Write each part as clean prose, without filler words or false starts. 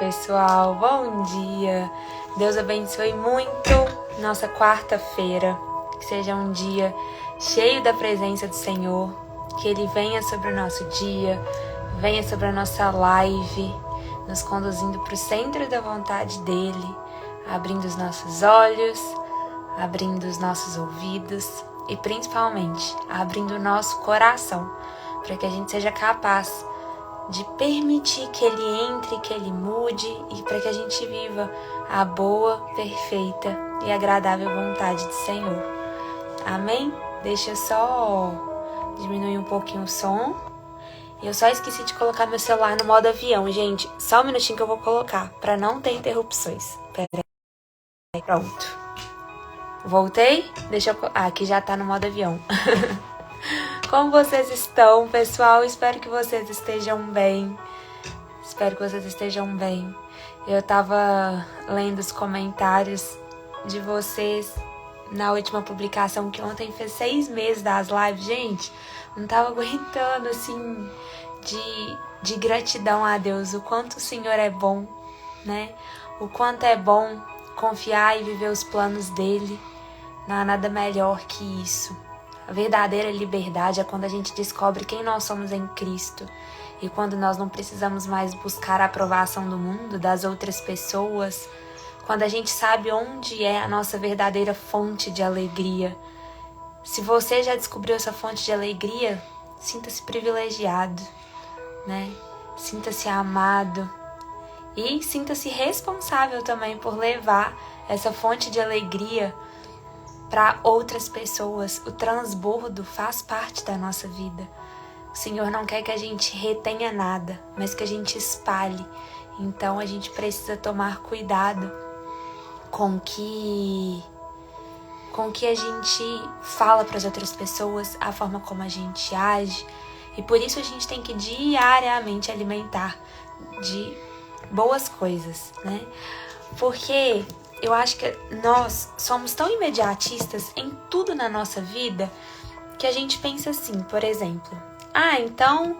pessoal, bom dia. Deus abençoe muito nossa quarta-feira. Que seja um dia cheio da presença do Senhor. Que Ele venha sobre o nosso dia, venha sobre a nossa live, nos conduzindo para o centro da vontade dEle, abrindo os nossos olhos, abrindo os nossos ouvidos e principalmente abrindo o nosso coração, para que a gente seja capaz de permitir que Ele entre, que Ele mude e para que a gente viva a boa, perfeita e agradável vontade do Senhor. Amém? Deixa eu só diminuir um pouquinho o som. Eu só esqueci de colocar meu celular no modo avião, gente. Só um minutinho que eu vou colocar, para não ter interrupções. Pera aí. Pronto. Voltei? aqui já tá no modo avião. Como vocês estão, pessoal? Espero que vocês estejam bem. Eu tava lendo os comentários de vocês na última publicação, que ontem fez 6 meses das lives. Gente, não tava aguentando, assim, de gratidão a Deus. O quanto o Senhor é bom, né? O quanto é bom confiar e viver os planos dEle. Não há nada melhor que isso. A verdadeira liberdade é quando a gente descobre quem nós somos em Cristo e quando nós não precisamos mais buscar a aprovação do mundo, das outras pessoas, quando a gente sabe onde é a nossa verdadeira fonte de alegria. Se você já descobriu essa fonte de alegria, sinta-se privilegiado, né? Sinta-se amado e sinta-se responsável também por levar essa fonte de alegria para outras pessoas. O transbordo faz parte da nossa vida. O Senhor não quer que a gente retenha nada, mas que a gente espalhe. Então a gente precisa tomar cuidado com que a gente fala para as outras pessoas, a forma como a gente age. E por isso a gente tem que diariamente alimentar de boas coisas, né? Porque eu acho que nós somos tão imediatistas em tudo na nossa vida que a gente pensa assim, por exemplo, então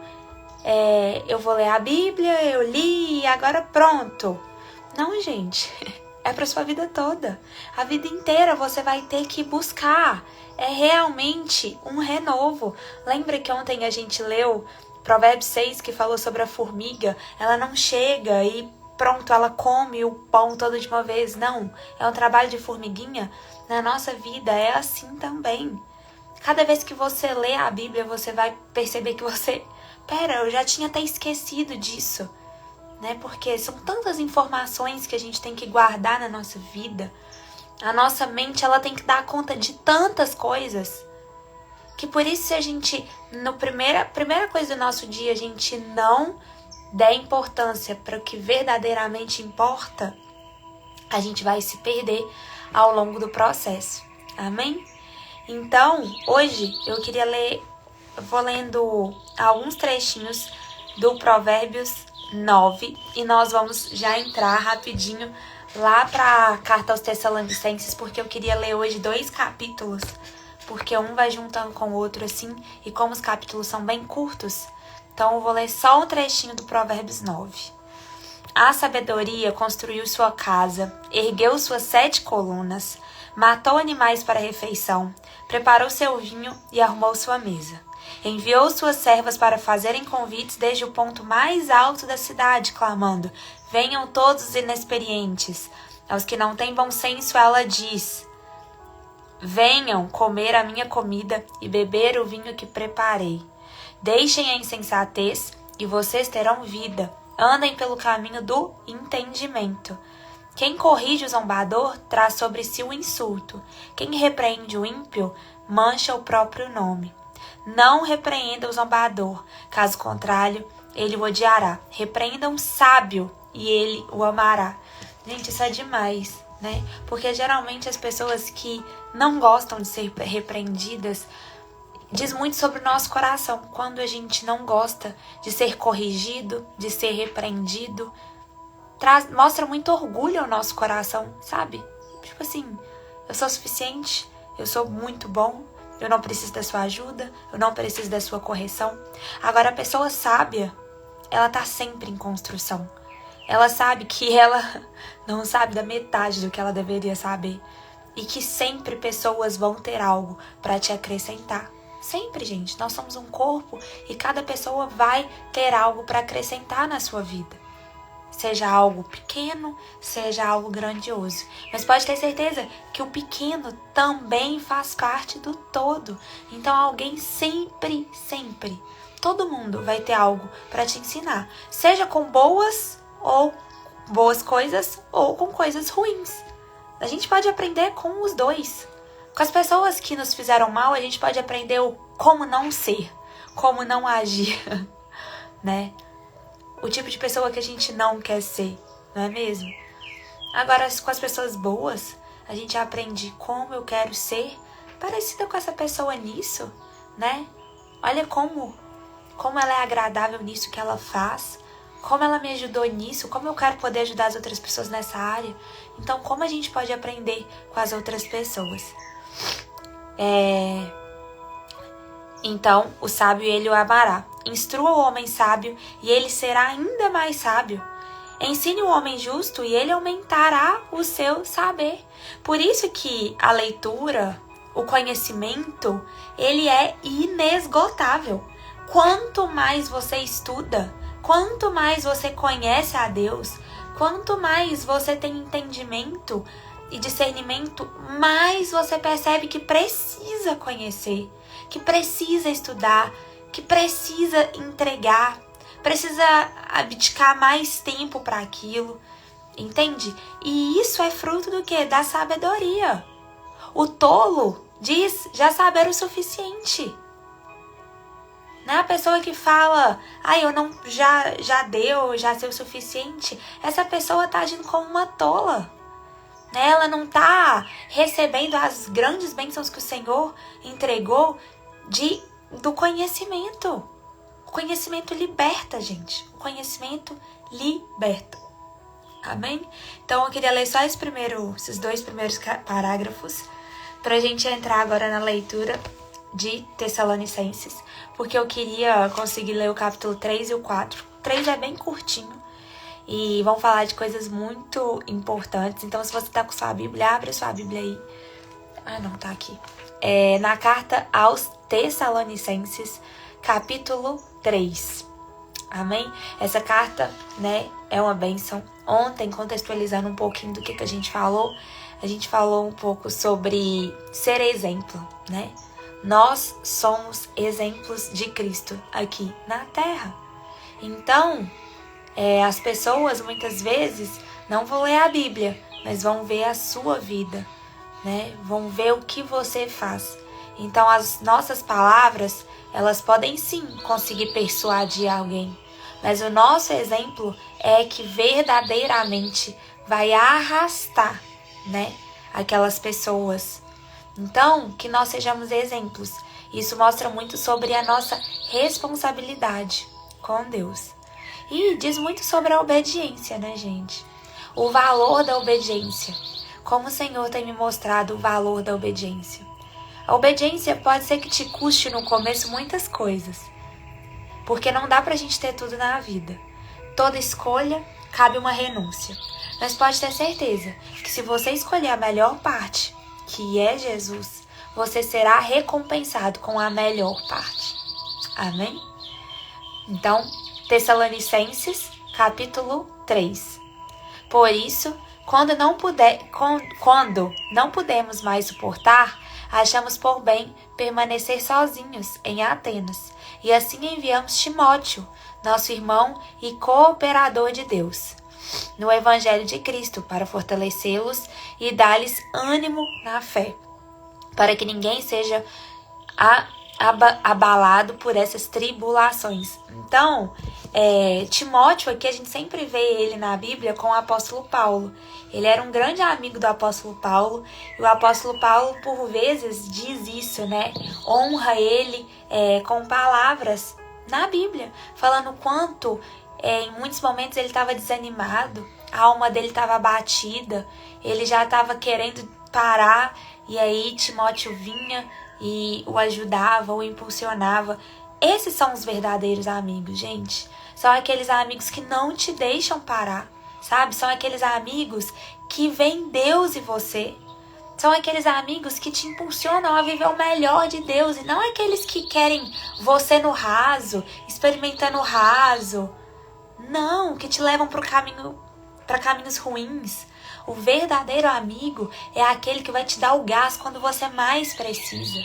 eu vou ler a Bíblia, eu li e agora pronto. Não, gente, é para sua vida toda. A vida inteira você vai ter que buscar. É realmente um renovo. Lembra que ontem a gente leu Provérbios 6, que falou sobre a formiga? Ela não chega e pronto, ela come o pão todo de uma vez. Não, é um trabalho de formiguinha. Na nossa vida é assim também. Cada vez que você lê a Bíblia, você vai perceber que eu já tinha até esquecido disso, né? Porque são tantas informações que a gente tem que guardar na nossa vida. A nossa mente, ela tem que dar conta de tantas coisas, que por isso, se a gente, primeira coisa do nosso dia, a gente não der importância para o que verdadeiramente importa, a gente vai se perder ao longo do processo. Amém? Então, hoje eu vou lendo alguns trechinhos do Provérbios 9 e nós vamos já entrar rapidinho lá para a Carta aos Tessalonicenses, porque eu queria ler hoje 2 capítulos, porque um vai juntando com o outro assim, e como os capítulos são bem curtos, então eu vou ler só um trechinho do Provérbios 9. A sabedoria construiu sua casa, ergueu suas 7 colunas, matou animais para a refeição, preparou seu vinho e arrumou sua mesa. Enviou suas servas para fazerem convites desde o ponto mais alto da cidade, clamando: venham todos os inexperientes. Aos que não têm bom senso, ela diz: venham comer a minha comida e beber o vinho que preparei. Deixem a insensatez e vocês terão vida. Andem pelo caminho do entendimento. Quem corrige o zombador traz sobre si o insulto. Quem repreende o ímpio mancha o próprio nome. Não repreenda o zombador, caso contrário, ele o odiará. Repreenda um sábio e ele o amará. Gente, isso é demais, né? Porque geralmente as pessoas que não gostam de ser repreendidas diz muito sobre o nosso coração. Quando a gente não gosta de ser corrigido, de ser repreendido, mostra muito orgulho ao nosso coração, sabe? Tipo assim, eu sou suficiente, eu sou muito bom, eu não preciso da sua ajuda, eu não preciso da sua correção. Agora, a pessoa sábia, ela tá sempre em construção. ela sabe que ela não sabe da metade do que ela deveria saber. E que sempre pessoas vão ter algo para te acrescentar. Sempre, gente. Nós somos um corpo e cada pessoa vai ter algo para acrescentar na sua vida. Seja algo pequeno, seja algo grandioso. Mas pode ter certeza que o pequeno também faz parte do todo. Então alguém sempre, todo mundo vai ter algo para te ensinar. Seja com boas coisas ou com coisas ruins. A gente pode aprender com os dois. Com as pessoas que nos fizeram mal, a gente pode aprender o como não ser, como não agir, né? O tipo de pessoa que a gente não quer ser, não é mesmo? Agora, com as pessoas boas, a gente aprende como eu quero ser parecida com essa pessoa nisso, né? Olha como ela é agradável nisso que ela faz, como ela me ajudou nisso, como eu quero poder ajudar as outras pessoas nessa área. Então, como a gente pode aprender com as outras pessoas? Então, o sábio ele o amará. Instrua o homem sábio e ele será ainda mais sábio. Ensine o homem justo e ele aumentará o seu saber. Por isso que a leitura, o conhecimento, ele é inesgotável. Quanto mais você estuda, quanto mais você conhece a Deus, quanto mais você tem entendimento e discernimento, mais você percebe que precisa conhecer, que precisa estudar, que precisa entregar, precisa abdicar mais tempo para aquilo, entende? E isso é fruto do quê? Da sabedoria. O tolo diz já saber o suficiente. Não é a pessoa que fala, eu não, já deu, já sei o suficiente. Essa pessoa tá agindo como uma tola. Né? Ela não tá recebendo as grandes bênçãos que o Senhor entregou do conhecimento. O conhecimento liberta, gente. O conhecimento liberta. Amém? Então eu queria ler só esses dois primeiros parágrafos pra gente entrar agora na leitura de Tessalonicenses, porque eu queria conseguir ler o capítulo 3 e o 4. O 3 é bem curtinho e vão falar de coisas muito importantes. Então, se você tá com sua Bíblia, abre sua Bíblia aí. Não, tá aqui. Na carta aos Tessalonicenses, capítulo 3. Amém? Essa carta, né, é uma bênção. Ontem, contextualizando um pouquinho do que a gente falou um pouco sobre ser exemplo, né? Nós somos exemplos de Cristo aqui na Terra. Então, as pessoas muitas vezes não vão ler a Bíblia, mas vão ver a sua vida, né? Vão ver o que você faz. Então, as nossas palavras, elas podem sim conseguir persuadir alguém, mas o nosso exemplo é que verdadeiramente vai arrastar, né, aquelas pessoas. Então, que nós sejamos exemplos. Isso mostra muito sobre a nossa responsabilidade com Deus. E diz muito sobre a obediência, né, gente? O valor da obediência. Como o Senhor tem me mostrado o valor da obediência. A obediência pode ser que te custe no começo muitas coisas. Porque não dá pra gente ter tudo na vida. Toda escolha cabe uma renúncia. Mas pode ter certeza que se você escolher a melhor parte, que é Jesus, você será recompensado com a melhor parte. Amém? Então, Tessalonicenses, capítulo 3. Por isso, quando não podemos mais suportar, achamos por bem permanecer sozinhos em Atenas. E assim enviamos Timóteo, nosso irmão e cooperador de Deus, no Evangelho de Cristo, para fortalecê-los e dar-lhes ânimo na fé, para que ninguém seja abalado por essas tribulações. Então, Timóteo aqui a gente sempre vê ele na Bíblia com o apóstolo Paulo. Ele era um grande amigo do apóstolo Paulo, e o apóstolo Paulo por vezes diz isso, né? Honra ele com palavras na Bíblia, falando o quanto em muitos momentos ele estava desanimado, a alma dele estava abatida, ele já estava querendo parar, e aí Timóteo vinha e o ajudava, o impulsionava. Esses são os verdadeiros amigos, gente. São aqueles amigos que não te deixam parar, sabe? São aqueles amigos que veem Deus em você. São aqueles amigos que te impulsionam a viver o melhor de Deus. E não aqueles que querem você no raso, experimentando o raso. Não, que te levam para caminhos ruins. O verdadeiro amigo é aquele que vai te dar o gás quando você mais precisa.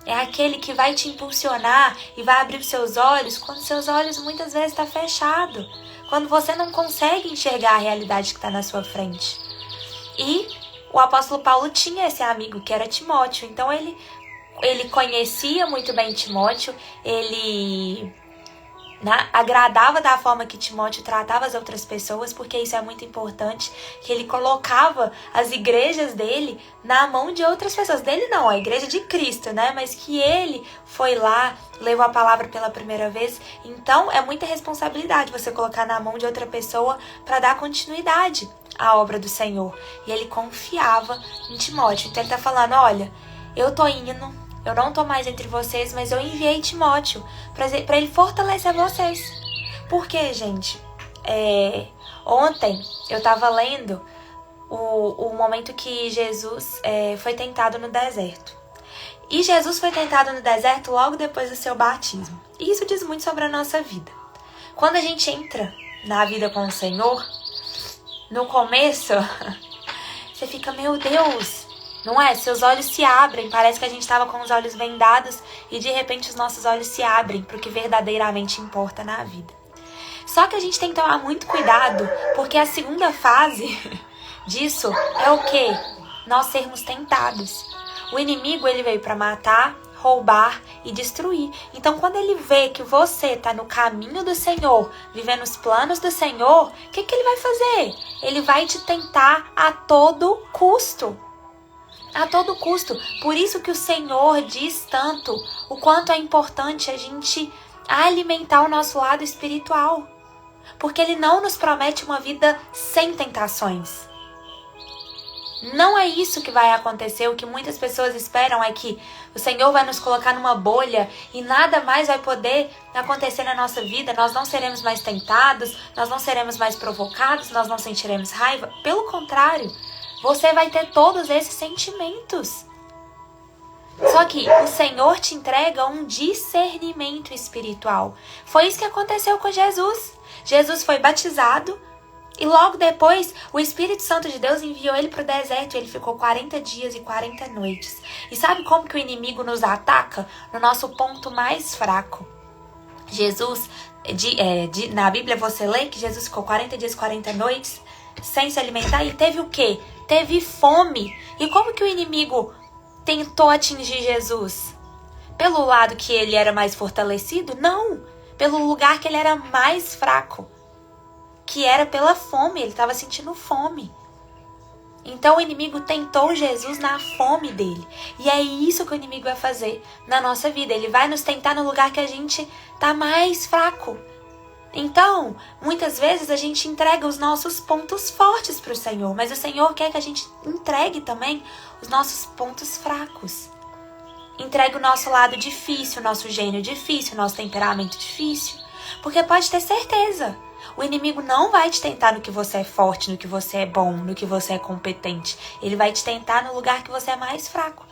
É aquele que vai te impulsionar e vai abrir os seus olhos quando seus olhos muitas vezes estão fechados. Quando você não consegue enxergar a realidade que está na sua frente. E o apóstolo Paulo tinha esse amigo que era Timóteo. Então ele conhecia muito bem Timóteo, ele agradava da forma que Timóteo tratava as outras pessoas, porque isso é muito importante, que ele colocava as igrejas dele na mão de outras pessoas. Dele não, a igreja de Cristo, né? Mas que ele foi lá, levou a palavra pela primeira vez. Então é muita responsabilidade você colocar na mão de outra pessoa para dar continuidade à obra do Senhor. E ele confiava em Timóteo. Então ele tá falando, olha, eu tô indo, eu não tô mais entre vocês, mas eu enviei Timóteo para ele fortalecer vocês. Porque, gente, ontem eu tava lendo o momento que Jesus foi tentado no deserto. E Jesus foi tentado no deserto logo depois do seu batismo. E isso diz muito sobre a nossa vida. Quando a gente entra na vida com o Senhor, no começo, você fica, meu Deus, não é? Seus olhos se abrem, parece que a gente estava com os olhos vendados e de repente os nossos olhos se abrem para o que verdadeiramente importa na vida. Só que a gente tem que tomar muito cuidado, porque a segunda fase disso é o quê? Nós sermos tentados. O inimigo, ele veio para matar, roubar e destruir. Então, quando ele vê que você está no caminho do Senhor, vivendo os planos do Senhor, o que ele vai fazer? Ele vai te tentar a todo custo. A todo custo. Por isso que o Senhor diz tanto o quanto é importante a gente alimentar o nosso lado espiritual. Porque Ele não nos promete uma vida sem tentações. Não é isso que vai acontecer. O que muitas pessoas esperam é que o Senhor vai nos colocar numa bolha e nada mais vai poder acontecer na nossa vida. Nós não seremos mais tentados, nós não seremos mais provocados, nós não sentiremos raiva. Pelo contrário, você vai ter todos esses sentimentos. Só que o Senhor te entrega um discernimento espiritual. Foi isso que aconteceu com Jesus. Jesus foi batizado e logo depois o Espírito Santo de Deus enviou ele para o deserto. E ele ficou 40 dias e 40 noites. E sabe como que o inimigo nos ataca? No nosso ponto mais fraco. Jesus, na Bíblia você lê que Jesus ficou 40 dias e 40 noites sem se alimentar e teve o quê? Teve fome. E como que o inimigo tentou atingir Jesus? Pelo lado que ele era mais fortalecido? Não. Pelo lugar que ele era mais fraco. Que era pela fome. Ele estava sentindo fome. Então o inimigo tentou Jesus na fome dele. E é isso que o inimigo vai fazer na nossa vida. Ele vai nos tentar no lugar que a gente está mais fraco. Então, muitas vezes a gente entrega os nossos pontos fortes para o Senhor, mas o Senhor quer que a gente entregue também os nossos pontos fracos. Entregue o nosso lado difícil, o nosso gênio difícil, o nosso temperamento difícil. Porque pode ter certeza, o inimigo não vai te tentar no que você é forte, no que você é bom, no que você é competente. Ele vai te tentar no lugar que você é mais fraco.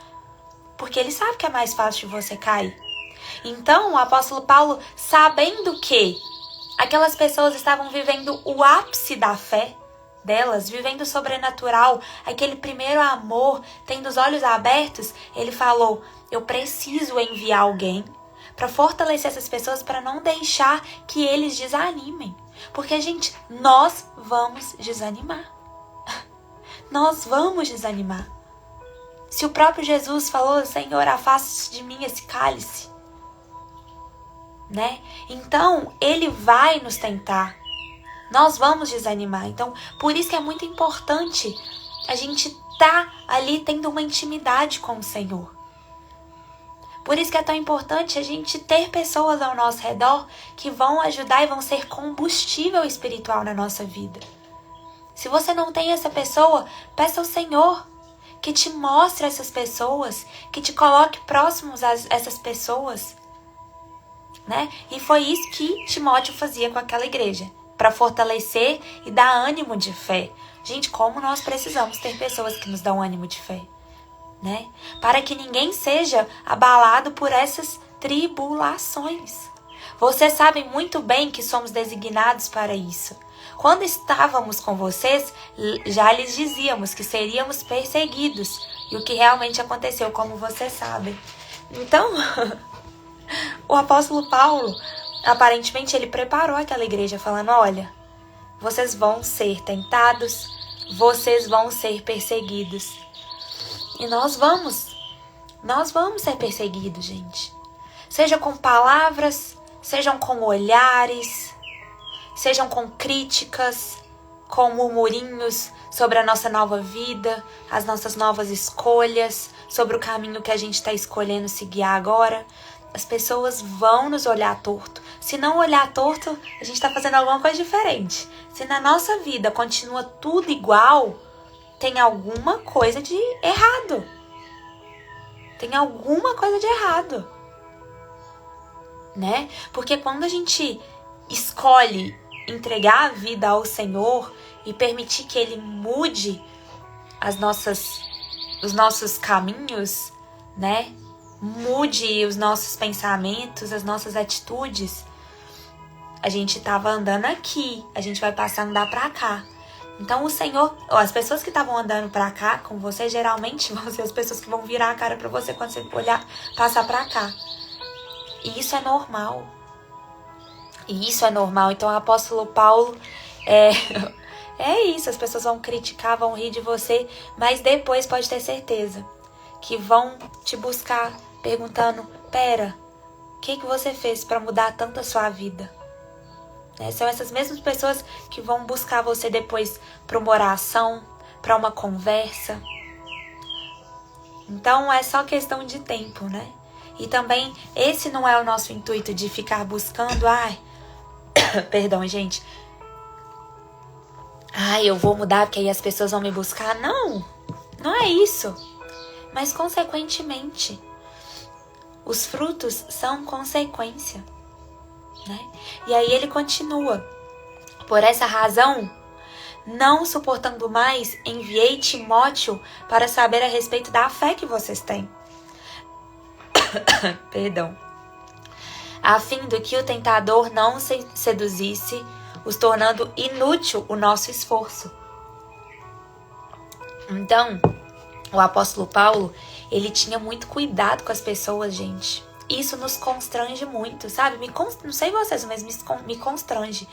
Porque ele sabe que é mais fácil de você cair. Então, o apóstolo Paulo, sabendo que aquelas pessoas estavam vivendo o ápice da fé delas, vivendo o sobrenatural, aquele primeiro amor, tendo os olhos abertos, ele falou, eu preciso enviar alguém para fortalecer essas pessoas, para não deixar que eles desanimem. Porque, gente, nós vamos desanimar. Nós vamos desanimar. Se o próprio Jesus falou, Senhor, afaste de mim esse cálice, né? Então, ele vai nos tentar. Nós vamos desanimar. Então, por isso que é muito importante a gente tá ali tendo uma intimidade com o Senhor. Por isso que é tão importante a gente ter pessoas ao nosso redor que vão ajudar e vão ser combustível espiritual na nossa vida. Se você não tem essa pessoa, peça ao Senhor que te mostre essas pessoas, que te coloque próximos a essas pessoas, né? E foi isso que Timóteo fazia com aquela igreja. para fortalecer e dar ânimo de fé. Gente, como nós precisamos ter pessoas que nos dão ânimo de fé, né? Para que ninguém seja abalado por essas tribulações. Vocês sabem muito bem que somos designados para isso. Quando estávamos com vocês, já lhes dizíamos que seríamos perseguidos. E o que realmente aconteceu, como vocês sabem. Então, o apóstolo Paulo, aparentemente, ele preparou aquela igreja falando, olha, vocês vão ser tentados, vocês vão ser perseguidos. E nós vamos ser perseguidos, gente. Seja com palavras, sejam com olhares, sejam com críticas, com murmurinhos sobre a nossa nova vida, as nossas novas escolhas, sobre o caminho que a gente está escolhendo seguir agora. As pessoas vão nos olhar torto. Se não olhar torto, a gente está fazendo alguma coisa diferente. Se na nossa vida continua tudo igual, tem alguma coisa de errado. Tem alguma coisa de errado. Né? Porque quando a gente escolhe entregar a vida ao Senhor e permitir que Ele mude os nossos caminhos, né? Mude os nossos pensamentos, as nossas atitudes. A gente estava andando aqui, a gente vai passar a andar para cá. Então o Senhor, as pessoas que estavam andando para cá com você, geralmente vão ser as pessoas que vão virar a cara para você quando você olhar, passar para cá. E isso é normal. Então o apóstolo Paulo é isso, as pessoas vão criticar, vão rir de você, mas depois pode ter certeza que vão te buscar perguntando, pera, o que você fez para mudar tanto a sua vida? Né? São essas mesmas pessoas que vão buscar você depois para uma oração, para uma conversa. Então é só questão de tempo, né? E também esse não é o nosso intuito de ficar buscando, perdão, gente. Eu vou mudar porque aí as pessoas vão me buscar. Não é isso. Mas consequentemente, os frutos são consequência, né? E aí ele continua. Por essa razão, não suportando mais, enviei Timóteo para saber a respeito da fé que vocês têm. Perdão. A fim de que o tentador não se seduzisse, os tornando inútil o nosso esforço. Então, o apóstolo Paulo, ele tinha muito cuidado com as pessoas, gente. Isso nos constrange muito, sabe? Não sei vocês, mas me constrange.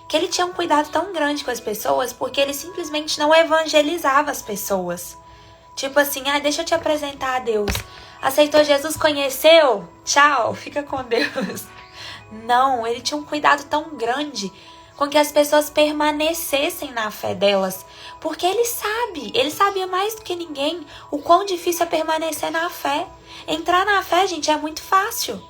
Que ele tinha um cuidado tão grande com as pessoas, porque ele simplesmente não evangelizava as pessoas. Tipo assim, deixa eu te apresentar a Deus. Aceitou Jesus, conheceu? Tchau, fica com Deus. Não, ele tinha um cuidado tão grande com que as pessoas permanecessem na fé delas. Porque ele sabia mais do que ninguém o quão difícil é permanecer na fé. Entrar na fé, gente, é muito fácil.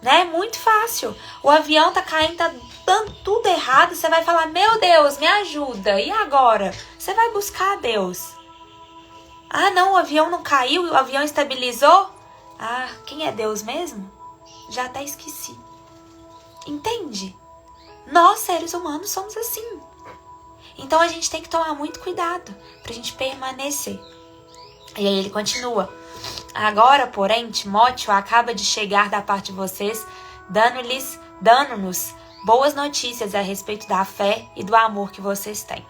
Né? Muito fácil. O avião tá caindo, tá dando tudo errado. Você vai falar, meu Deus, me ajuda. E agora? Você vai buscar a Deus. Não, o avião não caiu, o avião estabilizou. Quem é Deus mesmo? Já até esqueci. Entende? Nós, seres humanos, somos assim. Então a gente tem que tomar muito cuidado pra gente permanecer. E aí ele continua. Agora, porém, Timóteo acaba de chegar da parte de vocês, dando-nos boas notícias a respeito da fé e do amor que vocês têm.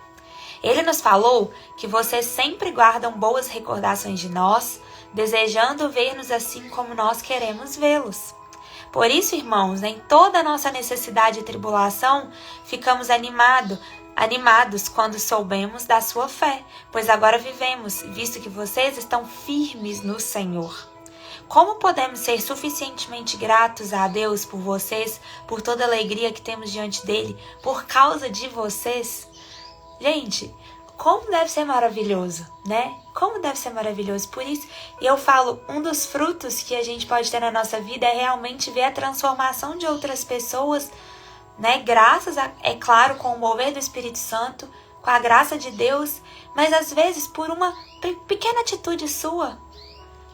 Ele nos falou que vocês sempre guardam boas recordações de nós, desejando ver-nos assim como nós queremos vê-los. Por isso, irmãos, em toda a nossa necessidade e tribulação, ficamos animados quando soubemos da sua fé, pois agora vivemos, visto que vocês estão firmes no Senhor. Como podemos ser suficientemente gratos a Deus por vocês, por toda a alegria que temos diante dele, por causa de vocês? Gente, como deve ser maravilhoso, né? Como deve ser maravilhoso. Por isso, eu falo, um dos frutos que a gente pode ter na nossa vida é realmente ver a transformação de outras pessoas, né? Graças a, é claro, com o mover do Espírito Santo, com a graça de Deus, mas às vezes por uma pequena atitude sua,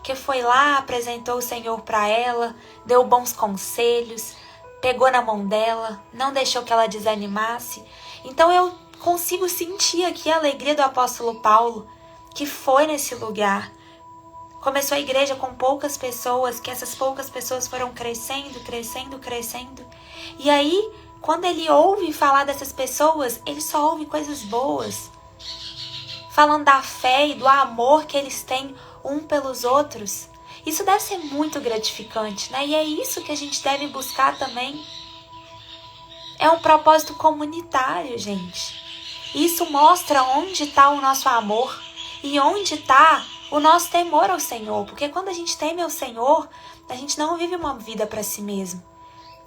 que foi lá, apresentou o Senhor para ela, deu bons conselhos, pegou na mão dela, não deixou que ela desanimasse. Então eu consigo sentir aqui a alegria do apóstolo Paulo, que foi nesse lugar. Começou a igreja com poucas pessoas, que essas poucas pessoas foram crescendo, crescendo, crescendo. E aí, quando ele ouve falar dessas pessoas, ele só ouve coisas boas. Falando da fé e do amor que eles têm um pelos outros. Isso deve ser muito gratificante, né? E é isso que a gente deve buscar também. É um propósito comunitário, gente. Isso mostra onde está o nosso amor e onde está o nosso temor ao Senhor. Porque quando a gente teme ao Senhor, a gente não vive uma vida para si mesmo.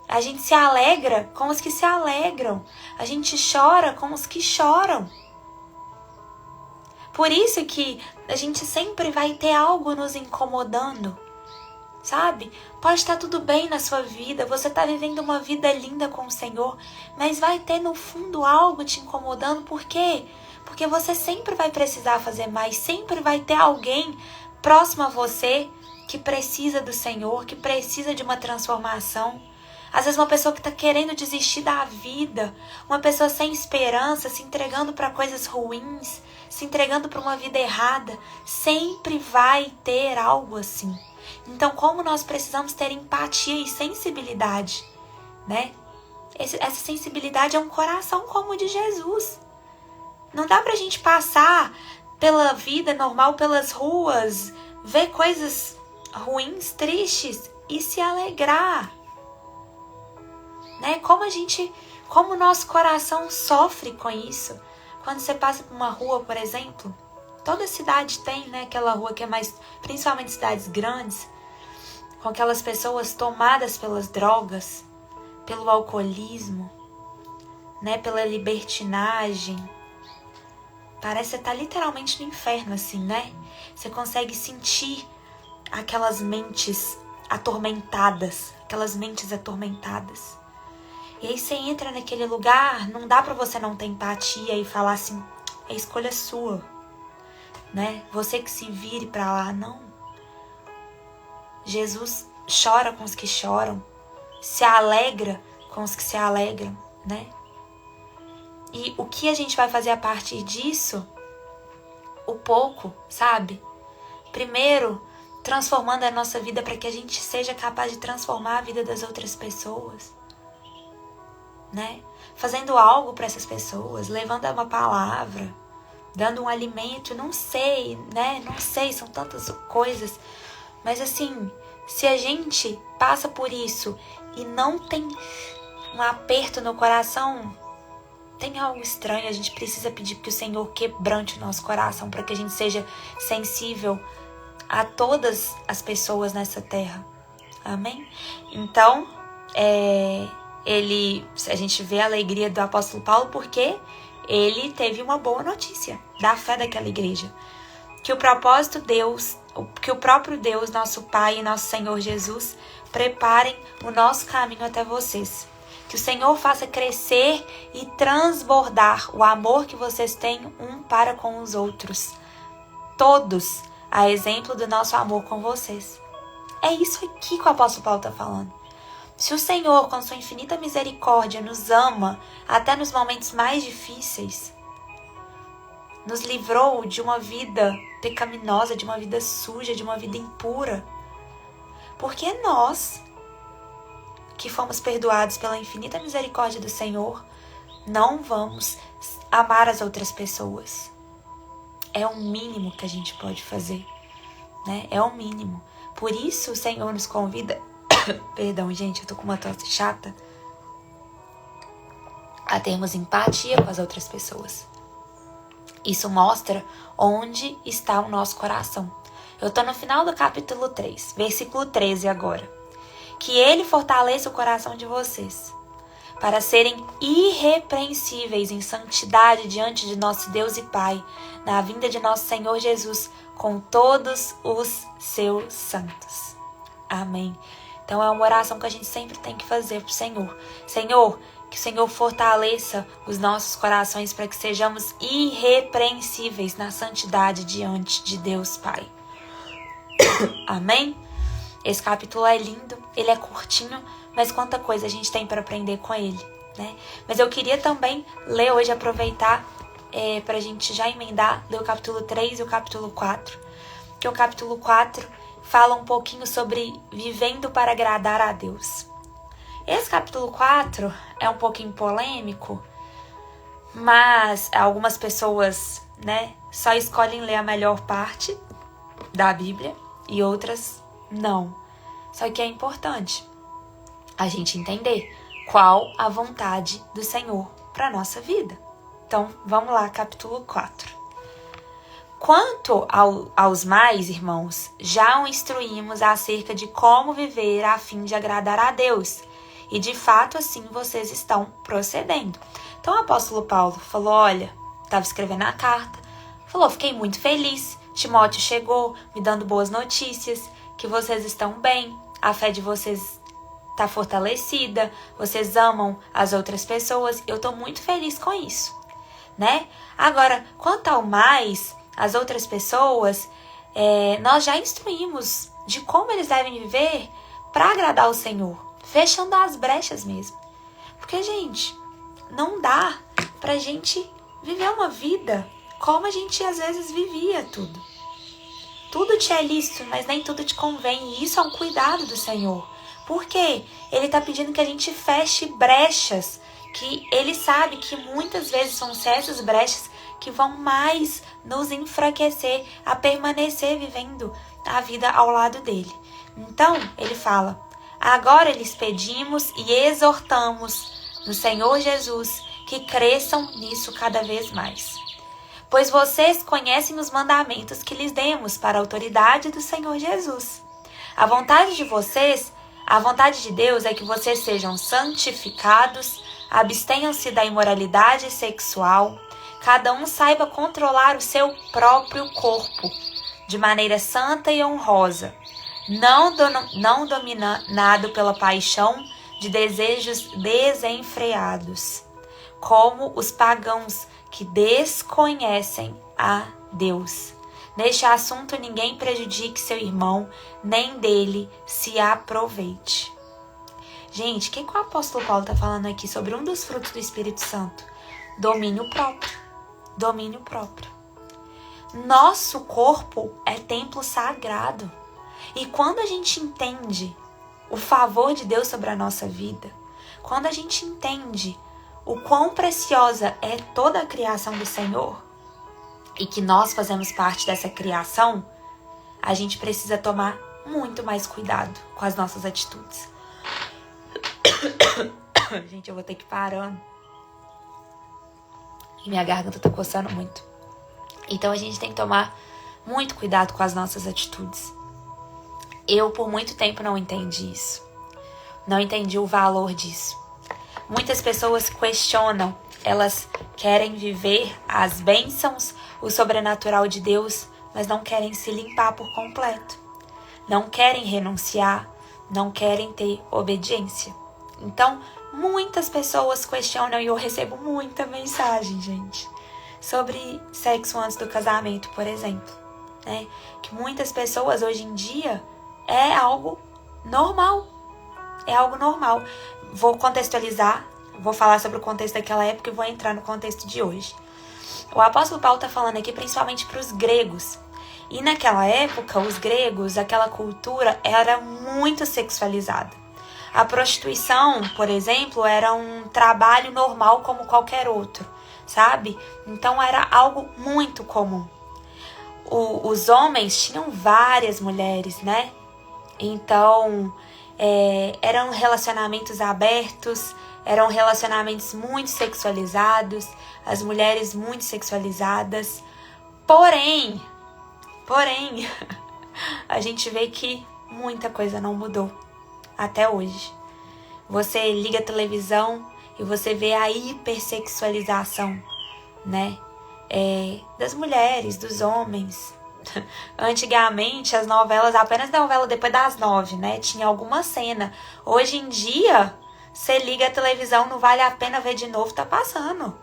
A gente se alegra com os que se alegram. A gente chora com os que choram. Por isso que a gente sempre vai ter algo nos incomodando, sabe? Pode estar tudo bem na sua vida, você está vivendo uma vida linda com o Senhor, mas vai ter no fundo algo te incomodando. Por quê? Porque você sempre vai precisar fazer mais, sempre vai ter alguém próximo a você que precisa do Senhor, que precisa de uma transformação. Às vezes uma pessoa que está querendo desistir da vida, uma pessoa sem esperança, se entregando para coisas ruins, se entregando para uma vida errada, sempre vai ter algo assim. Então, como nós precisamos ter empatia e sensibilidade, né? Essa sensibilidade é um coração como o de Jesus. Não dá pra gente passar pela vida normal, pelas ruas, ver coisas ruins, tristes e se alegrar. Né? Como o nosso coração sofre com isso. Quando você passa por uma rua, por exemplo, toda cidade tem, né, aquela rua que é mais, principalmente cidades grandes, com aquelas pessoas tomadas pelas drogas, pelo alcoolismo, né, pela libertinagem. Parece que você tá literalmente no inferno, assim, né? Você consegue sentir aquelas mentes atormentadas, E aí você entra naquele lugar, não dá pra você não ter empatia e falar assim, é escolha sua, né? Você que se vire pra lá, não. Jesus chora com os que choram, se alegra com os que se alegram, né? E o que a gente vai fazer a partir disso? O pouco, sabe? Primeiro, transformando a nossa vida para que a gente seja capaz de transformar a vida das outras pessoas, né? Fazendo algo para essas pessoas, levando uma palavra, dando um alimento, não sei, né? Não sei, são tantas coisas. Mas assim, se a gente passa por isso e não tem um aperto no coração, tem algo estranho. A gente precisa pedir que o Senhor quebrante o nosso coração para que a gente seja sensível a todas as pessoas nessa terra. Amém? Então, a gente vê a alegria do apóstolo Paulo porque ele teve uma boa notícia da fé daquela igreja. Que o próprio Deus, nosso Pai e nosso Senhor Jesus, preparem o nosso caminho até vocês. Que o Senhor faça crescer e transbordar o amor que vocês têm um para com os outros. Todos, a exemplo do nosso amor com vocês. É isso aqui que o apóstolo Paulo está falando. Se o Senhor, com sua infinita misericórdia, nos ama até nos momentos mais difíceis, nos livrou de uma vida pecaminosa, de uma vida suja, de uma vida impura, porque nós, que fomos perdoados pela infinita misericórdia do Senhor, não vamos amar as outras pessoas. É o mínimo que a gente pode fazer, né? É o mínimo. Por isso o Senhor nos convida, perdão, gente, eu tô com uma tosse chata, a termos empatia com as outras pessoas. Isso mostra onde está o nosso coração. Eu tô no final do capítulo 3, versículo 13 agora. Que Ele fortaleça o coração de vocês, para serem irrepreensíveis em santidade diante de nosso Deus e Pai, na vinda de nosso Senhor Jesus, com todos os seus santos. Amém. Então é uma oração que a gente sempre tem que fazer para o Senhor. Senhor, que o Senhor fortaleça os nossos corações para que sejamos irrepreensíveis na santidade diante de Deus Pai. Amém? Esse capítulo é lindo, ele é curtinho, mas quanta coisa a gente tem para aprender com ele, né? Mas eu queria também ler hoje, aproveitar para a gente já emendar, ler o capítulo 3 e o capítulo 4, que o capítulo 4 fala um pouquinho sobre vivendo para agradar a Deus. Esse capítulo 4 é um pouquinho polêmico, mas algumas pessoas, né, só escolhem ler a melhor parte da Bíblia e outras não. Só que é importante a gente entender qual a vontade do Senhor para a nossa vida. Então, vamos lá, capítulo 4. Quanto aos mais, irmãos, já o instruímos acerca de como viver a fim de agradar a Deus. E de fato, assim, vocês estão procedendo. Então, o apóstolo Paulo falou, olha, estava escrevendo a carta, falou, fiquei muito feliz, Timóteo chegou me dando boas notícias, que vocês estão bem, a fé de vocês está fortalecida, vocês amam as outras pessoas, eu estou muito feliz com isso, né? Agora, quanto ao mais, as outras pessoas, nós já instruímos de como eles devem viver para agradar o Senhor, fechando as brechas mesmo. Porque, gente, não dá pra gente viver uma vida como a gente às vezes vivia tudo. Tudo te é lícito, mas nem tudo te convém. E isso é um cuidado do Senhor. Por quê? Ele está pedindo que a gente feche brechas, que ele sabe que muitas vezes são essas brechas que vão mais nos enfraquecer a permanecer vivendo a vida ao lado dele. Então, ele fala, agora lhes pedimos e exortamos no Senhor Jesus que cresçam nisso cada vez mais. Pois vocês conhecem os mandamentos que lhes demos para a autoridade do Senhor Jesus. A vontade de Deus é que vocês sejam santificados, abstenham-se da imoralidade sexual, cada um saiba controlar o seu próprio corpo de maneira santa e honrosa, não dominado pela paixão de desejos desenfreados, como os pagãos que desconhecem a Deus. Neste assunto, ninguém prejudique seu irmão, nem dele se aproveite. Gente, o que o apóstolo Paulo está falando aqui sobre um dos frutos do Espírito Santo? Domínio próprio. Domínio próprio. Nosso corpo é templo sagrado. E quando a gente entende o favor de Deus sobre a nossa vida, quando a gente entende o quão preciosa é toda a criação do Senhor e que nós fazemos parte dessa criação, a gente precisa tomar muito mais cuidado com as nossas atitudes. Gente, eu vou ter que parar. E minha garganta tá coçando muito. Então a gente tem que tomar muito cuidado com as nossas atitudes. Eu, por muito tempo, não entendi isso. Não entendi o valor disso. Muitas pessoas questionam, elas querem viver as bênçãos, o sobrenatural de Deus, mas não querem se limpar por completo. Não querem renunciar, não querem ter obediência. Então, muitas pessoas questionam, e eu recebo muita mensagem, gente, sobre sexo antes do casamento, por exemplo, né? Que muitas pessoas hoje em dia é algo normal. É algo normal. Vou contextualizar, vou falar sobre o contexto daquela época e vou entrar no contexto de hoje. O apóstolo Paulo está falando aqui principalmente para os gregos. E naquela época, os gregos, aquela cultura era muito sexualizada. A prostituição, por exemplo, era um trabalho normal como qualquer outro, sabe? Então era algo muito comum. Os homens tinham várias mulheres, né? Então, eram relacionamentos abertos, eram relacionamentos muito sexualizados, as mulheres muito sexualizadas. Porém, a gente vê que muita coisa não mudou até hoje. Você liga a televisão e você vê a hipersexualização, né? Das mulheres, dos homens. Antigamente, as novelas, apenas novela depois das 9, né? Tinha alguma cena. Hoje em dia, você liga a televisão, não vale a pena ver de novo, tá passando.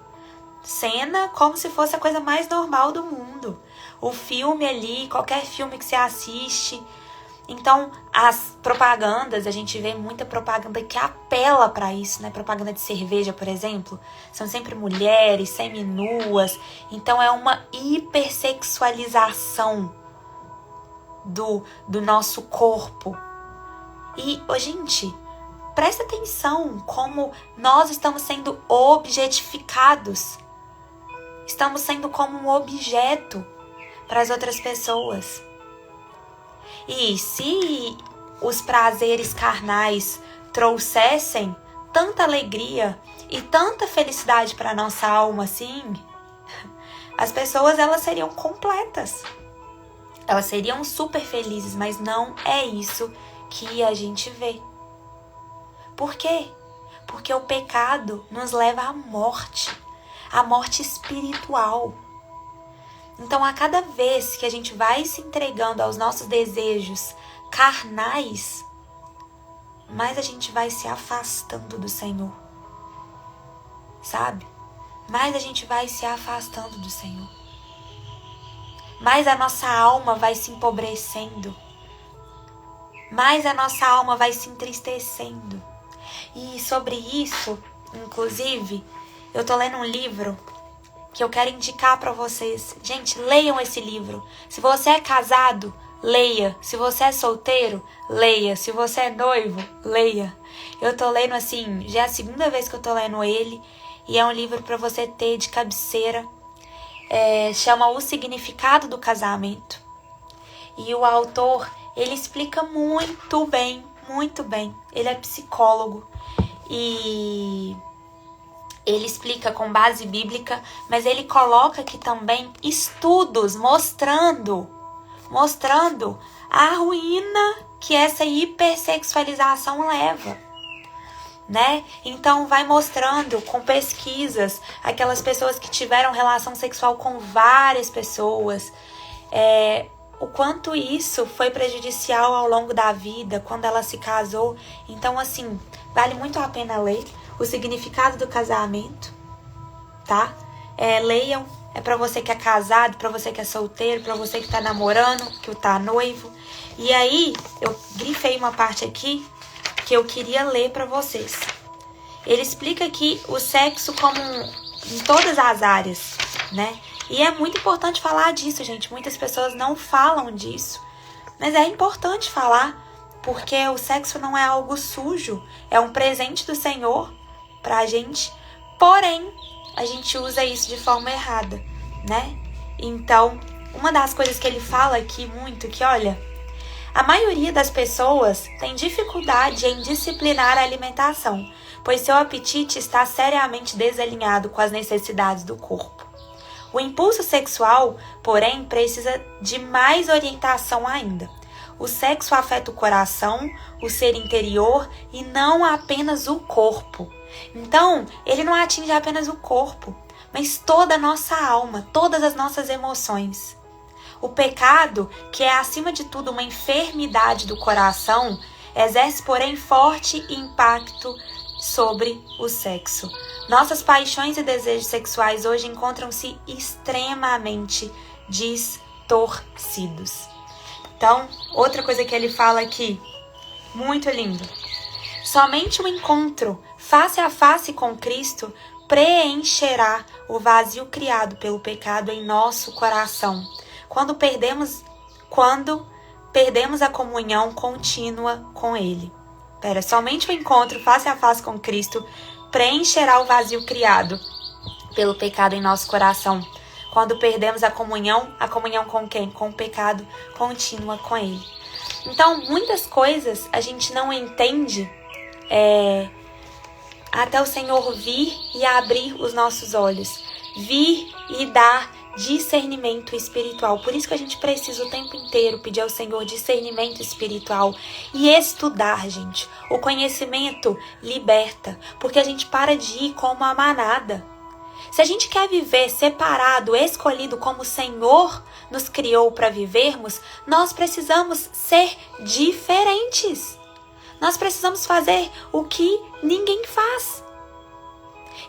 Cena como se fosse a coisa mais normal do mundo. O filme ali, qualquer filme que você assiste, Então, as propagandas, a gente vê muita propaganda que apela para isso, né? Propaganda de cerveja, por exemplo, são sempre mulheres semi-nuas. Então, é uma hipersexualização do nosso corpo. E, gente, presta atenção como nós estamos sendo objetificados. Estamos sendo como um objeto para as outras pessoas. E se os prazeres carnais trouxessem tanta alegria e tanta felicidade para nossa alma assim, as pessoas elas seriam completas. Elas seriam super felizes, mas não é isso que a gente vê. Por quê? Porque o pecado nos leva à morte espiritual. Então, a cada vez que a gente vai se entregando aos nossos desejos carnais, mais a gente vai se afastando do Senhor. Sabe? Mais a gente vai se afastando do Senhor. Mais a nossa alma vai se empobrecendo. Mais a nossa alma vai se entristecendo. E sobre isso, inclusive, eu tô lendo um livro que eu quero indicar para vocês. Gente, leiam esse livro. Se você é casado, leia. Se você é solteiro, leia. Se você é noivo, leia. Eu tô lendo assim, já é a segunda vez que eu tô lendo ele. E é um livro para você ter de cabeceira. Chama O Significado do Casamento. E o autor, ele explica muito bem, muito bem. Ele é psicólogo. E ele explica com base bíblica, mas ele coloca aqui também estudos mostrando a ruína que essa hipersexualização leva, né? Então vai mostrando com pesquisas aquelas pessoas que tiveram relação sexual com várias pessoas, o quanto isso foi prejudicial ao longo da vida, quando ela se casou. Então, assim, vale muito a pena ler O Significado do Casamento, tá? Leiam, é pra você que é casado, pra você que é solteiro, pra você que tá namorando, que tá noivo. E aí, eu grifei uma parte aqui que eu queria ler pra vocês. Ele explica aqui o sexo como em todas as áreas, né? E é muito importante falar disso, gente. Muitas pessoas não falam disso, mas é importante falar, porque o sexo não é algo sujo, é um presente do Senhor pra gente, porém, a gente usa isso de forma errada, né? Então, uma das coisas que ele fala aqui muito, que olha, a maioria das pessoas tem dificuldade em disciplinar a alimentação, pois seu apetite está seriamente desalinhado com as necessidades do corpo. O impulso sexual, porém, precisa de mais orientação ainda. O sexo afeta o coração, o ser interior e não apenas o corpo. Então, ele não atinge apenas o corpo, mas toda a nossa alma, todas as nossas emoções. O pecado, que é acima de tudo uma enfermidade do coração, exerce, porém, forte impacto sobre o sexo. Nossas paixões e desejos sexuais hoje encontram-se extremamente distorcidos. Então, outra coisa que ele fala aqui, muito lindo. Somente o encontro face a face com Cristo preencherá o vazio criado pelo pecado em nosso coração. Quando perdemos a comunhão contínua com Ele. Somente o encontro face a face com Cristo preencherá o vazio criado pelo pecado em nosso coração. Quando perdemos a comunhão com quem? Com o pecado contínua com Ele. Então, muitas coisas a gente não entende até o Senhor vir e abrir os nossos olhos. Vir e dar discernimento espiritual. Por isso que a gente precisa o tempo inteiro pedir ao Senhor discernimento espiritual e estudar, gente. O conhecimento liberta, porque a gente para de ir como a manada. Se a gente quer viver separado, escolhido como o Senhor nos criou para vivermos, nós precisamos ser diferentes. Nós precisamos fazer o que ninguém faz.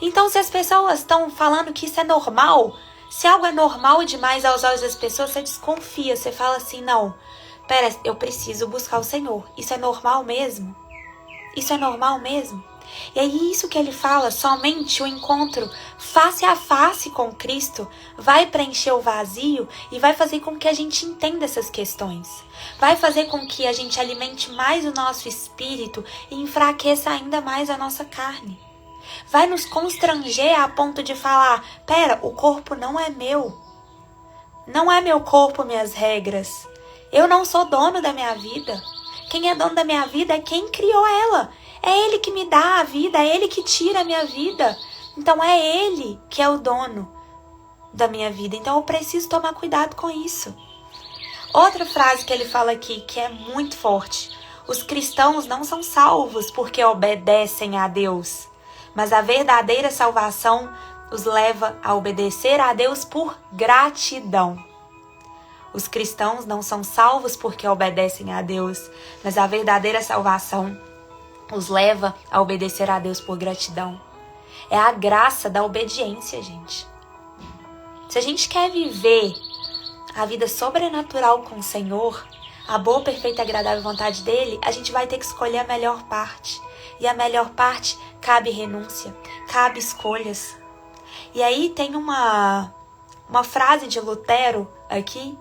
Então, se as pessoas estão falando que isso é normal, se algo é normal demais aos olhos das pessoas, você desconfia, você fala assim, não, Pera, eu preciso buscar o Senhor. Isso é normal mesmo? Isso é normal mesmo? E é isso que ele fala, somente o encontro face a face com Cristo vai preencher o vazio e vai fazer com que a gente entenda essas questões. Vai fazer com que a gente alimente mais o nosso espírito e enfraqueça ainda mais a nossa carne. Vai nos constranger a ponto de falar, pera, o corpo não é meu. Não é meu corpo, minhas regras. Eu não sou dono da minha vida. Quem é dono da minha vida é quem criou ela. É Ele que me dá a vida, é Ele que tira a minha vida. Então é Ele que é o dono da minha vida. Então eu preciso tomar cuidado com isso. Outra frase que ele fala aqui, que é muito forte. Os cristãos não são salvos porque obedecem a Deus, mas a verdadeira salvação os leva a obedecer a Deus por gratidão. Os cristãos não são salvos porque obedecem a Deus, mas a verdadeira salvação os leva a obedecer a Deus por gratidão. É a graça da obediência, gente. Se a gente quer viver a vida sobrenatural com o Senhor, a boa, perfeita e agradável vontade dele, a gente vai ter que escolher a melhor parte. E a melhor parte cabe renúncia, cabe escolhas. E aí tem uma frase de Lutero aqui,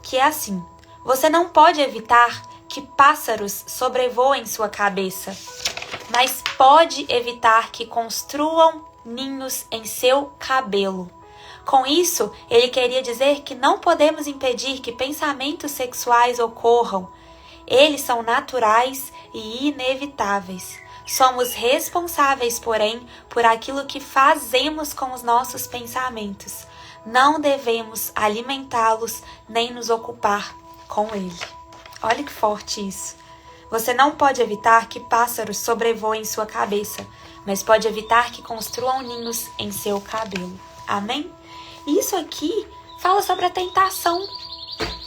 que é assim: você não pode evitar que pássaros sobrevoem sua cabeça, mas pode evitar que construam ninhos em seu cabelo. Com isso, ele queria dizer que não podemos impedir que pensamentos sexuais ocorram. Eles são naturais e inevitáveis. Somos responsáveis, porém, por aquilo que fazemos com os nossos pensamentos. Não devemos alimentá-los nem nos ocupar com ele. Olha que forte isso. Você não pode evitar que pássaros sobrevoem sua cabeça, mas pode evitar que construam ninhos em seu cabelo. Amém? Isso aqui fala sobre a tentação,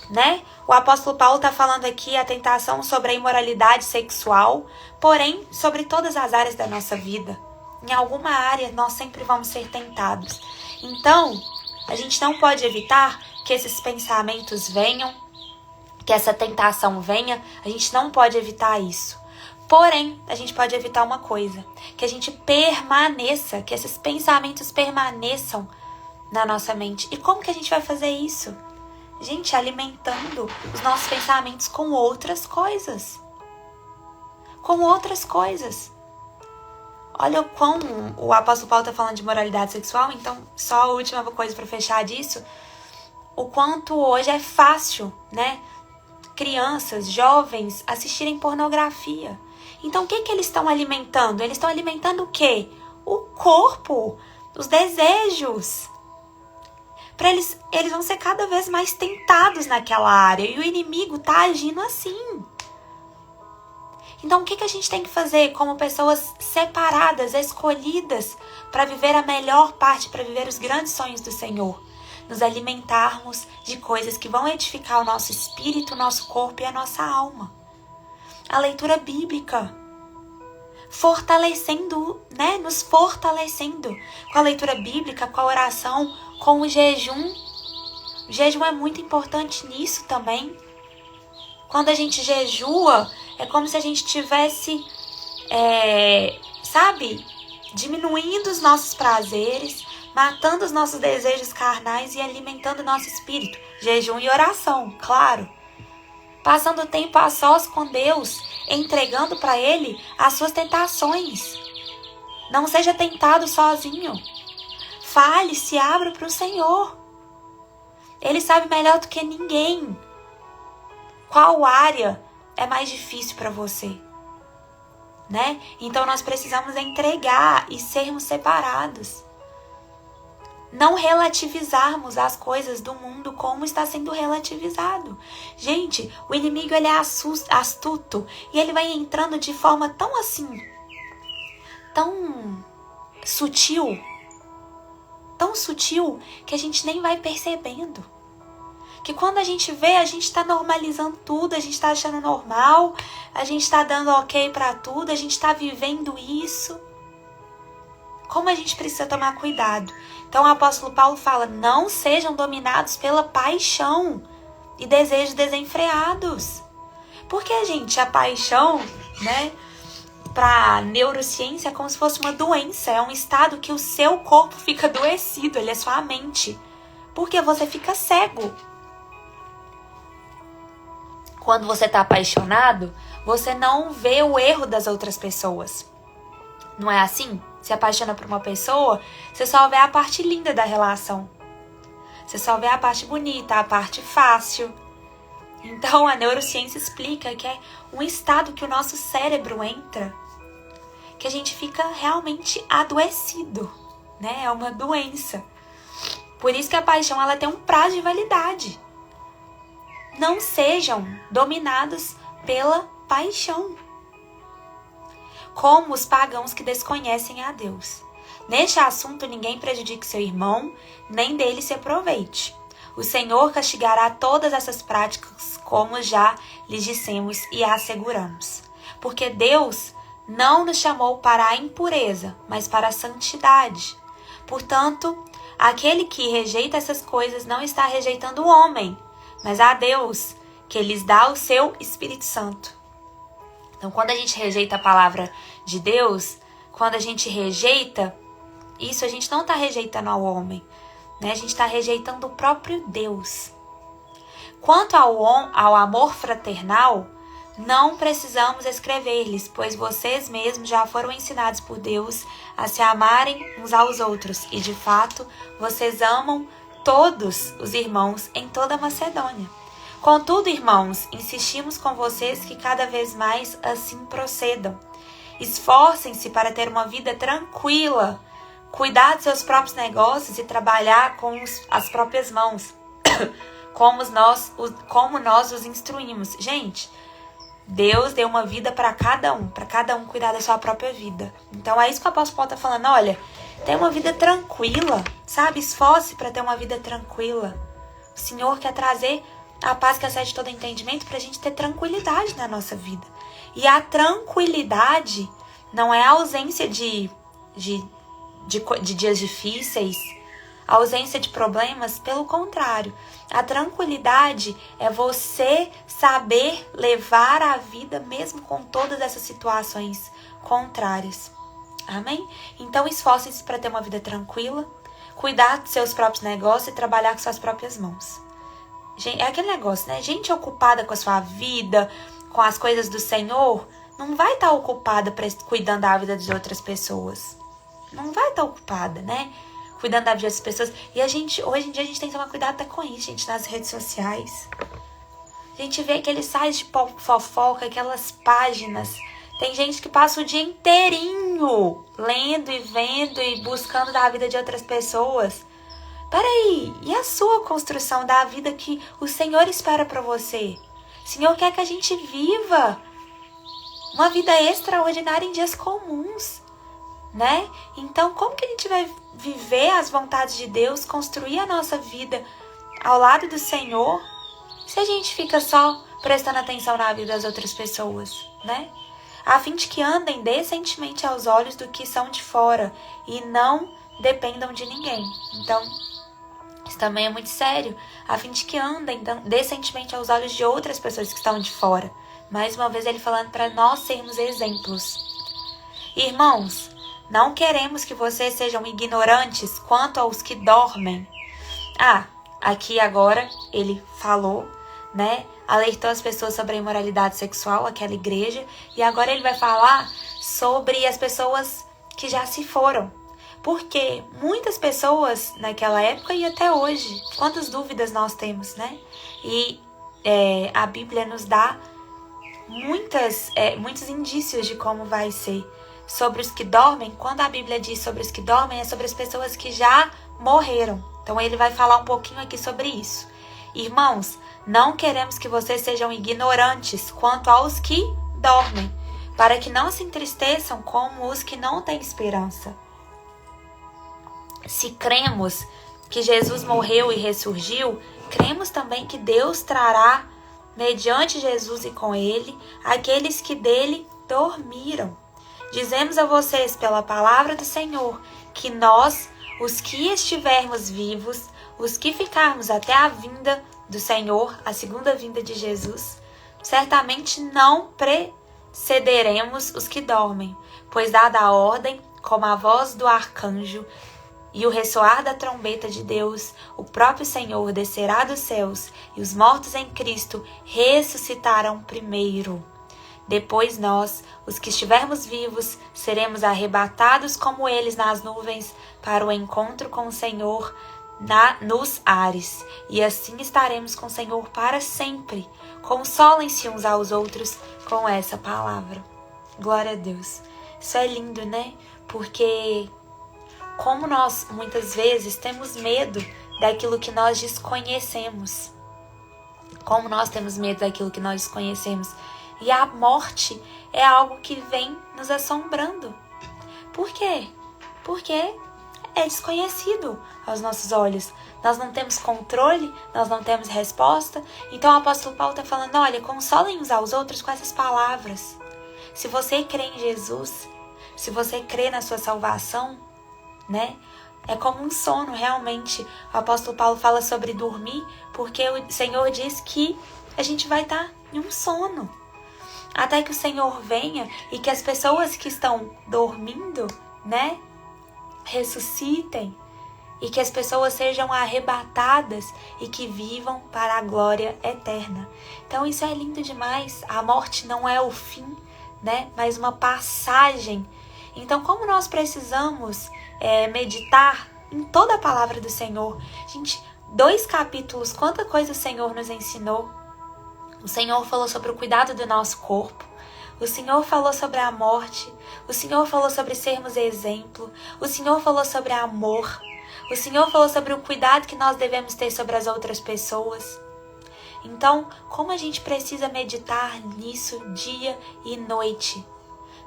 né? O apóstolo Paulo está falando aqui a tentação sobre a imoralidade sexual, porém sobre todas as áreas da nossa vida. Em alguma área nós sempre vamos ser tentados. Então, a gente não pode evitar que esses pensamentos venham, que essa tentação venha, a gente não pode evitar isso. Porém, a gente pode evitar uma coisa, que a gente permaneça, que esses pensamentos permaneçam na nossa mente. E como que a gente vai fazer isso? Gente, alimentando os nossos pensamentos com outras coisas. Com outras coisas. Olha o quão o apóstolo Paulo está falando de moralidade sexual, então só a última coisa para fechar disso. O quanto hoje é fácil, né? Crianças, jovens assistirem pornografia. Então o que eles estão alimentando? Eles estão alimentando o quê? O corpo, os desejos. Para eles vão ser cada vez mais tentados naquela área. E o inimigo está agindo assim. Então, o que a gente tem que fazer como pessoas separadas, escolhidas, para viver a melhor parte, para viver os grandes sonhos do Senhor? Nos alimentarmos de coisas que vão edificar o nosso espírito, o nosso corpo e a nossa alma. A leitura bíblica. Fortalecendo, né? Nos fortalecendo com a leitura bíblica, com a oração, com o jejum. O jejum é muito importante nisso também. Quando a gente jejua, é como se a gente tivesse, diminuindo os nossos prazeres, matando os nossos desejos carnais e alimentando o nosso espírito. Jejum e oração, claro. Passando tempo a sós com Deus, entregando para Ele as suas tentações. Não seja tentado sozinho. Fale, se abra para o Senhor. Ele sabe melhor do que ninguém qual área é mais difícil para você, né? Então nós precisamos entregar e sermos separados. Não relativizarmos as coisas do mundo como está sendo relativizado. Gente, o inimigo ele é astuto e ele vai entrando de forma tão assim, tão sutil, que a gente nem vai percebendo. Que quando a gente vê, a gente está normalizando tudo, a gente está achando normal, a gente está dando ok para tudo, a gente está vivendo isso. Como a gente precisa tomar cuidado. Então o apóstolo Paulo fala, não sejam dominados pela paixão. e desejos desenfreados. Porque, gente, a paixão, né, para neurociência é como se fosse uma doença, é um estado que o seu corpo fica adoecido, ele é sua mente, porque você fica cego. Quando você está apaixonado, você não vê o erro das outras pessoas. Não é assim? Se apaixona por uma pessoa, você só vê a parte linda da relação. Você só vê a parte bonita, a parte fácil. Então, a neurociência explica que é um estado que o nosso cérebro entra, que a gente fica realmente adoecido, né? É uma doença. Por isso que a paixão ela tem um prazo de validade. Não sejam dominados pela paixão, como os pagãos que desconhecem a Deus. Neste assunto, ninguém prejudique seu irmão, nem dele se aproveite. O Senhor castigará todas essas práticas, como já lhes dissemos e asseguramos. Porque Deus não nos chamou para a impureza, mas para a santidade. Portanto, aquele que rejeita essas coisas não está rejeitando o homem, mas a Deus, que lhes dá o seu Espírito Santo. Então, quando a gente rejeita a palavra de Deus, quando a gente rejeita, isso a gente não está rejeitando ao homem, né? A gente está rejeitando o próprio Deus. Quanto ao amor fraternal, não precisamos escrever-lhes, pois vocês mesmos já foram ensinados por Deus a se amarem uns aos outros. E, de fato, vocês amam todos os irmãos em toda a Macedônia. Contudo, irmãos, insistimos com vocês que cada vez mais assim procedam. Esforcem-se para ter uma vida tranquila, cuidar dos seus próprios negócios e trabalhar com as próprias mãos, como nós os instruímos. Gente, Deus deu uma vida para cada um cuidar da sua própria vida. Então é isso que o apóstolo Paulo está falando, olha, tenha uma vida tranquila, sabe? Esforce para ter uma vida tranquila. O Senhor quer trazer a paz que excede todo entendimento para a gente ter tranquilidade na nossa vida. E a tranquilidade não é a ausência de dias difíceis, a ausência de problemas, pelo contrário. A tranquilidade é você saber levar a vida mesmo com todas essas situações contrárias. Amém? Então esforcem-se para ter uma vida tranquila, cuidar dos seus próprios negócios e trabalhar com suas próprias mãos. É aquele negócio, né? Gente ocupada com a sua vida, com as coisas do Senhor, não vai estar ocupada cuidando da vida de outras pessoas. Não vai estar ocupada, né? Cuidando da vida das pessoas. E hoje em dia a gente tem que tomar cuidado até com isso, gente, nas redes sociais. A gente vê aqueles sites de fofoca, aquelas páginas. Tem gente que passa o dia inteirinho lendo e vendo e buscando da vida de outras pessoas. Peraí, e a sua construção da vida que o Senhor espera para você? O Senhor quer que a gente viva uma vida extraordinária em dias comuns, né? Então, como que a gente vai viver as vontades de Deus, construir a nossa vida ao lado do Senhor, se a gente fica só prestando atenção na vida das outras pessoas, né? A fim de que andem decentemente aos olhos do que são de fora e não dependam de ninguém. Então, isso também é muito sério, a fim de que andem decentemente aos olhos de outras pessoas que estão de fora. Mais uma vez ele falando para nós sermos exemplos. Irmãos, não queremos que vocês sejam ignorantes quanto aos que dormem. Aqui agora ele falou, né? Alertou as pessoas sobre a imoralidade sexual, aquela igreja. E agora ele vai falar sobre as pessoas que já se foram. Porque muitas pessoas naquela época e até hoje, quantas dúvidas nós temos, né? E a Bíblia nos dá muitos indícios de como vai ser. Sobre os que dormem, quando a Bíblia diz sobre os que dormem, é sobre as pessoas que já morreram. Então ele vai falar um pouquinho aqui sobre isso. Irmãos, não queremos que vocês sejam ignorantes quanto aos que dormem, para que não se entristeçam como os que não têm esperança. Se cremos que Jesus morreu e ressurgiu, cremos também que Deus trará, mediante Jesus e com ele, aqueles que dele dormiram. Dizemos a vocês pela palavra do Senhor que nós, os que estivermos vivos, os que ficarmos até a vinda do Senhor, a segunda vinda de Jesus, certamente não precederemos os que dormem, pois dada a ordem, como a voz do arcanjo e o ressoar da trombeta de Deus, o próprio Senhor descerá dos céus e os mortos em Cristo ressuscitarão primeiro. Depois nós, os que estivermos vivos, seremos arrebatados como eles nas nuvens para o encontro com o Senhor nos ares. E assim estaremos com o Senhor para sempre. Consolem-se uns aos outros com essa palavra. Glória a Deus. Isso é lindo, né? Porque como nós muitas vezes temos medo daquilo que nós desconhecemos. Como nós temos medo daquilo que nós desconhecemos. E a morte é algo que vem nos assombrando. Por quê? Porque é desconhecido aos nossos olhos. Nós não temos controle, nós não temos resposta. Então o apóstolo Paulo está falando, olha, consolem uns aos outros com essas palavras. Se você crê em Jesus, se você crê na sua salvação, né? É como um sono, realmente. O apóstolo Paulo fala sobre dormir, porque o Senhor diz que a gente vai estar em um sono. Até que o Senhor venha e que as pessoas que estão dormindo, né, ressuscitem e que as pessoas sejam arrebatadas e que vivam para a glória eterna. Então isso é lindo demais. A morte não é o fim, né, mas uma passagem. Então como nós precisamos meditar em toda a palavra do Senhor. Gente, 2 capítulos, quanta coisa o Senhor nos ensinou. O Senhor falou sobre o cuidado do nosso corpo. O Senhor falou sobre a morte. O Senhor falou sobre sermos exemplo. O Senhor falou sobre amor. O Senhor falou sobre o cuidado que nós devemos ter sobre as outras pessoas. Então, como a gente precisa meditar nisso dia e noite?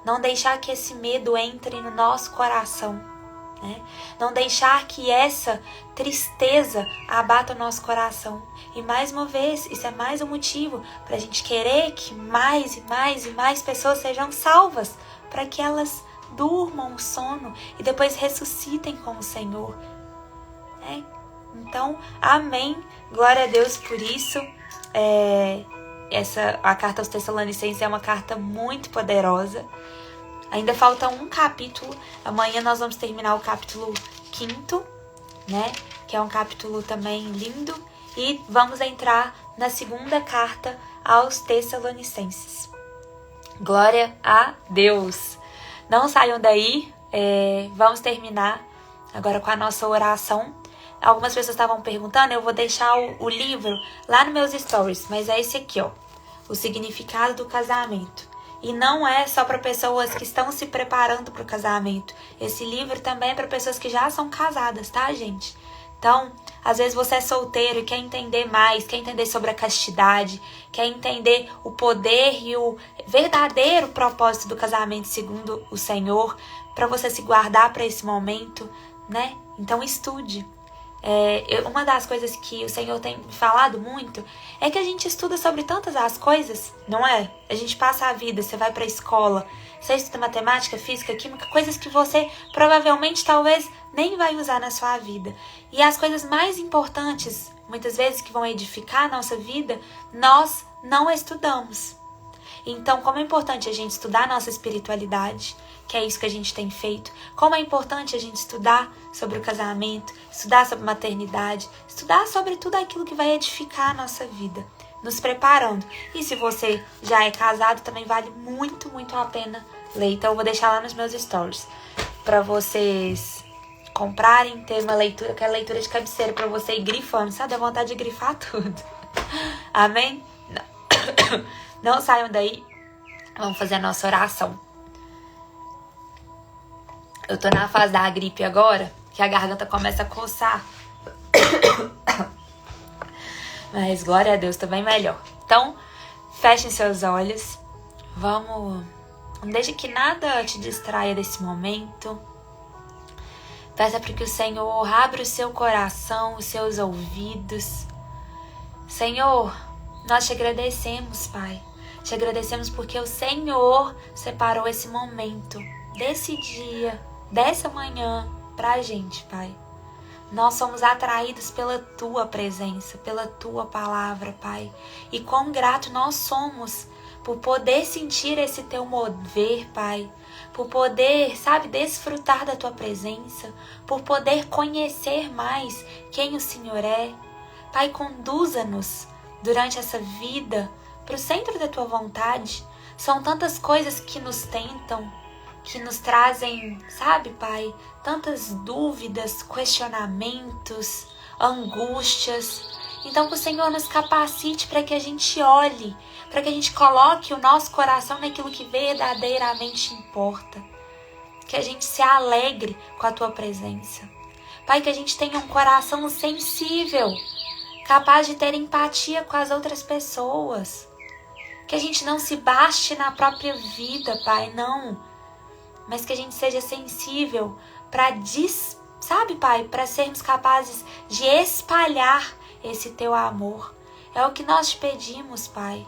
Não deixar que esse medo entre no nosso coração. Né? Não deixar que essa tristeza abata o nosso coração. E mais uma vez, isso é mais um motivo para a gente querer que mais e mais e mais pessoas sejam salvas, para que elas durmam o sono e depois ressuscitem com o Senhor. Né? Então, amém. Glória a Deus por isso. A carta aos Tessalonicenses é uma carta muito poderosa. Ainda falta um capítulo. Amanhã nós vamos terminar o capítulo 5º, né? Que é um capítulo também lindo. E vamos entrar na segunda carta aos Tessalonicenses. Glória a Deus! Não saiam daí. Vamos terminar agora com a nossa oração. Algumas pessoas estavam perguntando, eu vou deixar o livro lá nos meus stories. Mas é esse aqui, ó. O significado do casamento. E não é só para pessoas que estão se preparando para o casamento. Esse livro também é para pessoas que já são casadas, tá, gente? Então, às vezes você é solteiro e quer entender mais, quer entender sobre a castidade, quer entender o poder e o verdadeiro propósito do casamento segundo o Senhor, para você se guardar para esse momento, né? Então, estude. Uma das coisas que o Senhor tem falado muito é que a gente estuda sobre tantas as coisas, não é? A gente passa a vida, você vai para a escola, você estuda matemática, física, química, coisas que você provavelmente talvez nem vai usar na sua vida. E as coisas mais importantes, muitas vezes que vão edificar a nossa vida, nós não estudamos. Então, como é importante a gente estudar a nossa espiritualidade, que é isso que a gente tem feito. Como é importante a gente estudar sobre o casamento, estudar sobre maternidade, estudar sobre tudo aquilo que vai edificar a nossa vida, nos preparando. E se você já é casado, também vale muito, muito a pena ler. Então eu vou deixar lá nos meus stories para vocês comprarem, ter uma leitura, que é a leitura de cabeceira para você ir grifando, sabe? Dá vontade de grifar tudo. Amém? Não saiam daí. Vamos fazer a nossa oração. Eu tô na fase da gripe agora, que a garganta começa a coçar. Mas glória a Deus, tá bem melhor. Então, fechem seus olhos. Não deixe que nada te distraia desse momento. Peça para que o Senhor abra o seu coração, os seus ouvidos. Senhor, nós te agradecemos, Pai. Te agradecemos porque o Senhor separou esse momento, desse dia, dessa manhã, pra gente, Pai. Nós somos atraídos pela Tua presença, pela Tua palavra, Pai. E quão grato nós somos por poder sentir esse Teu mover, Pai. Por poder, desfrutar da Tua presença. Por poder conhecer mais quem o Senhor é. Pai, conduza-nos durante essa vida para o centro da Tua vontade. São tantas coisas que nos tentam, que nos trazem, Pai, tantas dúvidas, questionamentos, angústias. Então que o Senhor nos capacite para que a gente olhe, para que a gente coloque o nosso coração naquilo que verdadeiramente importa. Que a gente se alegre com a Tua presença. Pai, que a gente tenha um coração sensível, capaz de ter empatia com as outras pessoas. Que a gente não se baste na própria vida, Pai, não. Mas que a gente seja sensível para, Pai, para sermos capazes de espalhar esse Teu amor. É o que nós te pedimos, Pai.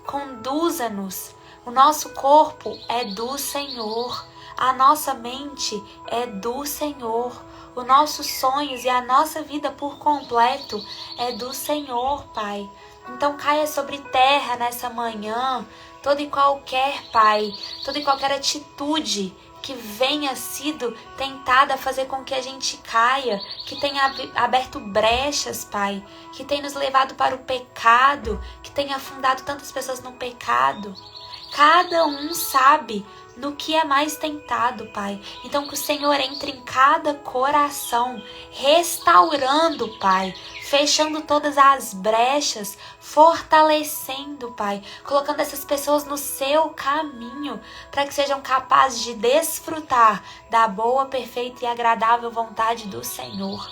Conduza-nos. O nosso corpo é do Senhor. A nossa mente é do Senhor. Os nossos sonhos e a nossa vida por completo é do Senhor, Pai. Então caia sobre terra nessa manhã toda e qualquer, Pai, toda e qualquer atitude que venha sido tentada a fazer com que a gente caia, que tenha aberto brechas, Pai, que tenha nos levado para o pecado, que tenha afundado tantas pessoas no pecado. Cada um sabe no que é mais tentado, Pai. Então que o Senhor entre em cada coração, restaurando, Pai, fechando todas as brechas, fortalecendo, Pai, colocando essas pessoas no seu caminho, para que sejam capazes de desfrutar da boa, perfeita e agradável vontade do Senhor.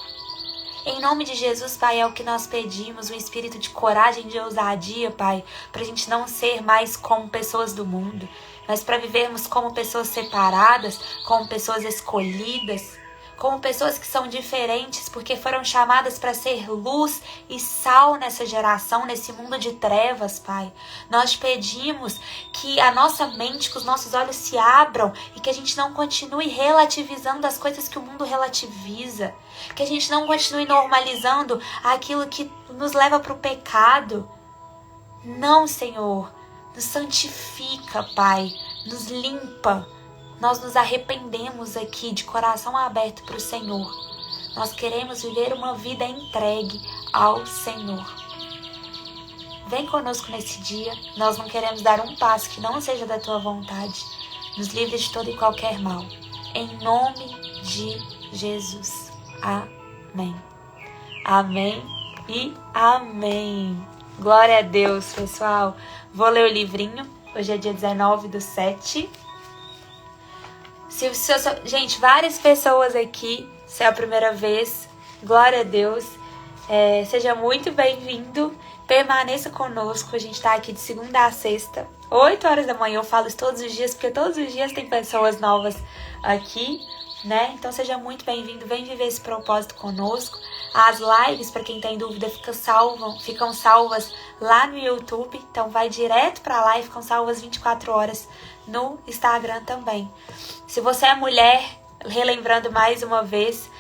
Em nome de Jesus, Pai, é o que nós pedimos, um espírito de coragem e de ousadia, Pai, para a gente não ser mais como pessoas do mundo, mas para vivermos como pessoas separadas, como pessoas escolhidas, como pessoas que são diferentes, porque foram chamadas para ser luz e sal nessa geração, nesse mundo de trevas, Pai. Nós pedimos que a nossa mente, que os nossos olhos se abram e que a gente não continue relativizando as coisas que o mundo relativiza, que a gente não continue normalizando aquilo que nos leva para o pecado. Não, Senhor, nos santifica, Pai, nos limpa. Nós nos arrependemos aqui de coração aberto para o Senhor. Nós queremos viver uma vida entregue ao Senhor. Vem conosco nesse dia. Nós não queremos dar um passo que não seja da Tua vontade. Nos livre de todo e qualquer mal. Em nome de Jesus. Amém. Amém e amém. Glória a Deus, pessoal. Vou ler o livrinho. Hoje é dia 19/7. Gente, várias pessoas aqui, se é a primeira vez, glória a Deus, seja muito bem-vindo, permaneça conosco, a gente tá aqui de segunda a sexta, 8 horas da manhã, eu falo isso todos os dias, porque todos os dias tem pessoas novas aqui, né? Então seja muito bem-vindo, vem viver esse propósito conosco. As lives, para quem tem dúvida, ficam salvas lá no YouTube, então vai direto para lá e ficam salvas 24 horas no Instagram também. Se você é mulher, relembrando mais uma vez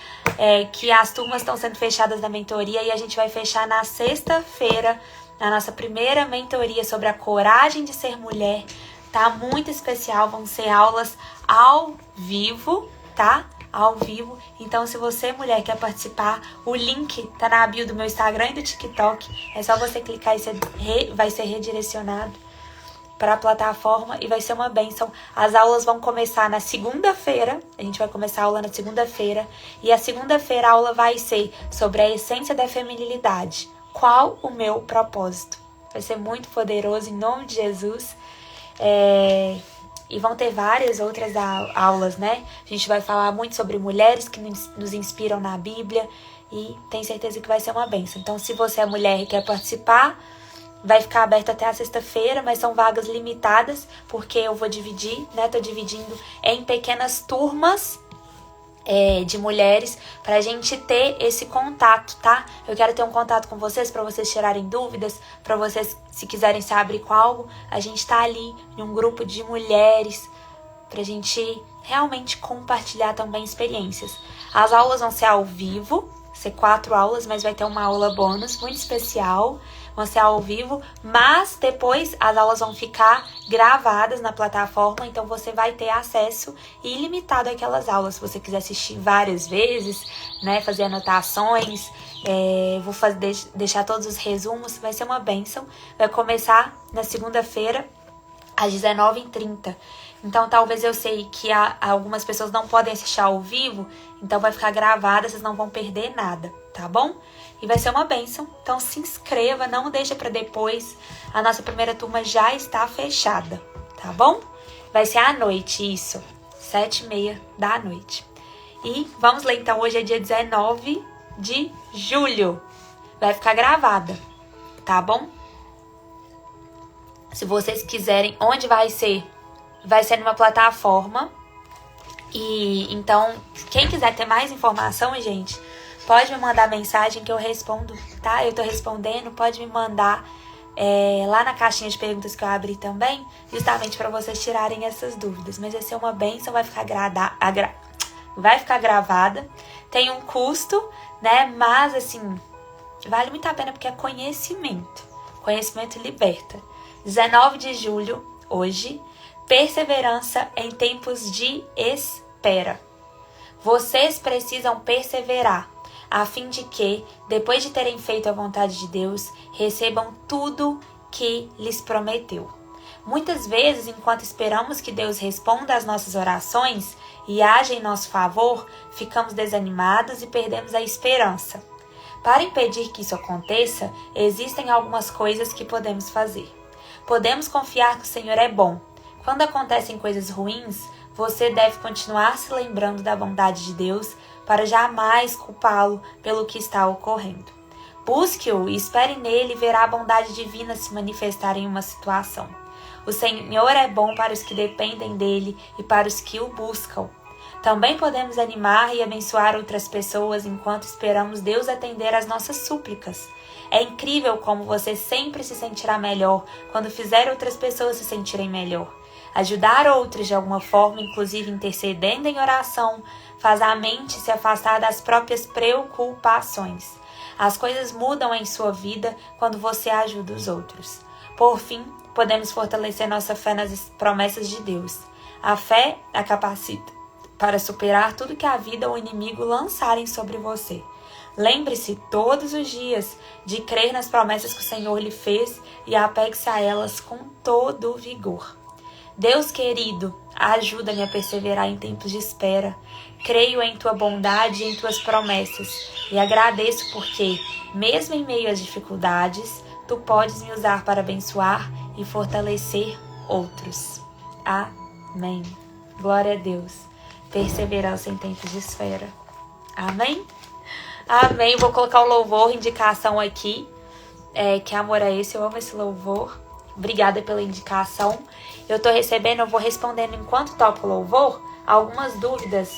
que as turmas estão sendo fechadas da mentoria e a gente vai fechar na sexta-feira a nossa primeira mentoria sobre a coragem de ser mulher. Tá muito especial, vão ser aulas ao vivo, tá? Ao vivo. Então, se você, mulher, quer participar, o link tá na bio do meu Instagram e do TikTok. É só você clicar e você vai ser redirecionado para a plataforma e vai ser uma bênção. As aulas vão começar na segunda-feira. A gente vai começar a aula na segunda-feira. E a segunda-feira a aula vai ser sobre a essência da feminilidade. Qual o meu propósito? Vai ser muito poderoso, em nome de Jesus. E vão ter várias outras aulas, né? A gente vai falar muito sobre mulheres que nos inspiram na Bíblia e tenho certeza que vai ser uma bênção. Então, se você é mulher e quer participar, vai ficar aberto até a sexta-feira, mas são vagas limitadas, porque eu vou dividir, né? Tô dividindo em pequenas turmas de mulheres, pra gente ter esse contato, tá? Eu quero ter um contato com vocês, pra vocês tirarem dúvidas, pra vocês, se quiserem se abrir com algo, a gente tá ali em um grupo de mulheres, pra gente realmente compartilhar também experiências. As aulas vão ser ao vivo, ser 4 aulas, mas vai ter uma aula bônus muito especial, vão ser ao vivo, mas depois as aulas vão ficar gravadas na plataforma, então você vai ter acesso ilimitado àquelas aulas, se você quiser assistir várias vezes, né, fazer anotações, vou deixar todos os resumos, vai ser uma bênção, vai começar na segunda-feira, às 19h30. Então, talvez eu sei que algumas pessoas não podem assistir ao vivo, então vai ficar gravada, vocês não vão perder nada, tá bom? E vai ser uma bênção, então se inscreva, não deixa para depois. A nossa primeira turma já está fechada, tá bom? Vai ser à noite, isso, 7h30 da noite. E vamos ler, então, hoje é dia 19 de julho. Vai ficar gravada, tá bom? Se vocês quiserem, onde vai ser? Vai ser numa plataforma. E então, quem quiser ter mais informação, gente, pode me mandar mensagem que eu respondo, tá? Eu tô respondendo, pode me mandar lá na caixinha de perguntas que eu abri também, justamente para vocês tirarem essas dúvidas. Mas vai ser uma bênção, vai ficar gravada. Tem um custo, né? Mas, assim, vale muito a pena porque é conhecimento. Conhecimento liberta. 19 de julho, hoje, perseverança em tempos de espera. Vocês precisam perseverar, a fim de que, depois de terem feito a vontade de Deus, recebam tudo que lhes prometeu. Muitas vezes, enquanto esperamos que Deus responda às nossas orações e haja em nosso favor, ficamos desanimados e perdemos a esperança. Para impedir que isso aconteça, existem algumas coisas que podemos fazer. Podemos confiar que o Senhor é bom. Quando acontecem coisas ruins, você deve continuar se lembrando da bondade de Deus para jamais culpá-lo pelo que está ocorrendo. Busque-o e espere nele e verá a bondade divina se manifestar em uma situação. O Senhor é bom para os que dependem dele e para os que o buscam. Também podemos animar e abençoar outras pessoas enquanto esperamos Deus atender às nossas súplicas. É incrível como você sempre se sentirá melhor quando fizer outras pessoas se sentirem melhor. Ajudar outros de alguma forma, inclusive intercedendo em oração, faz a mente se afastar das próprias preocupações. As coisas mudam em sua vida quando você ajuda os outros. Por fim, podemos fortalecer nossa fé nas promessas de Deus. A fé a capacita para superar tudo que a vida ou o inimigo lançarem sobre você. Lembre-se todos os dias de crer nas promessas que o Senhor lhe fez e apegue-se a elas com todo o vigor. Deus querido, ajuda-me a perseverar em tempos de espera. Creio em tua bondade e em tuas promessas e agradeço porque, mesmo em meio às dificuldades, tu podes me usar para abençoar e fortalecer outros. Amém. Glória a Deus. Perseverança em tempos de espera. Amém? Amém. Vou colocar o louvor, indicação aqui. Que amor é esse? Eu amo esse louvor. Obrigada pela indicação. Eu tô recebendo, eu vou respondendo enquanto toco o louvor, algumas dúvidas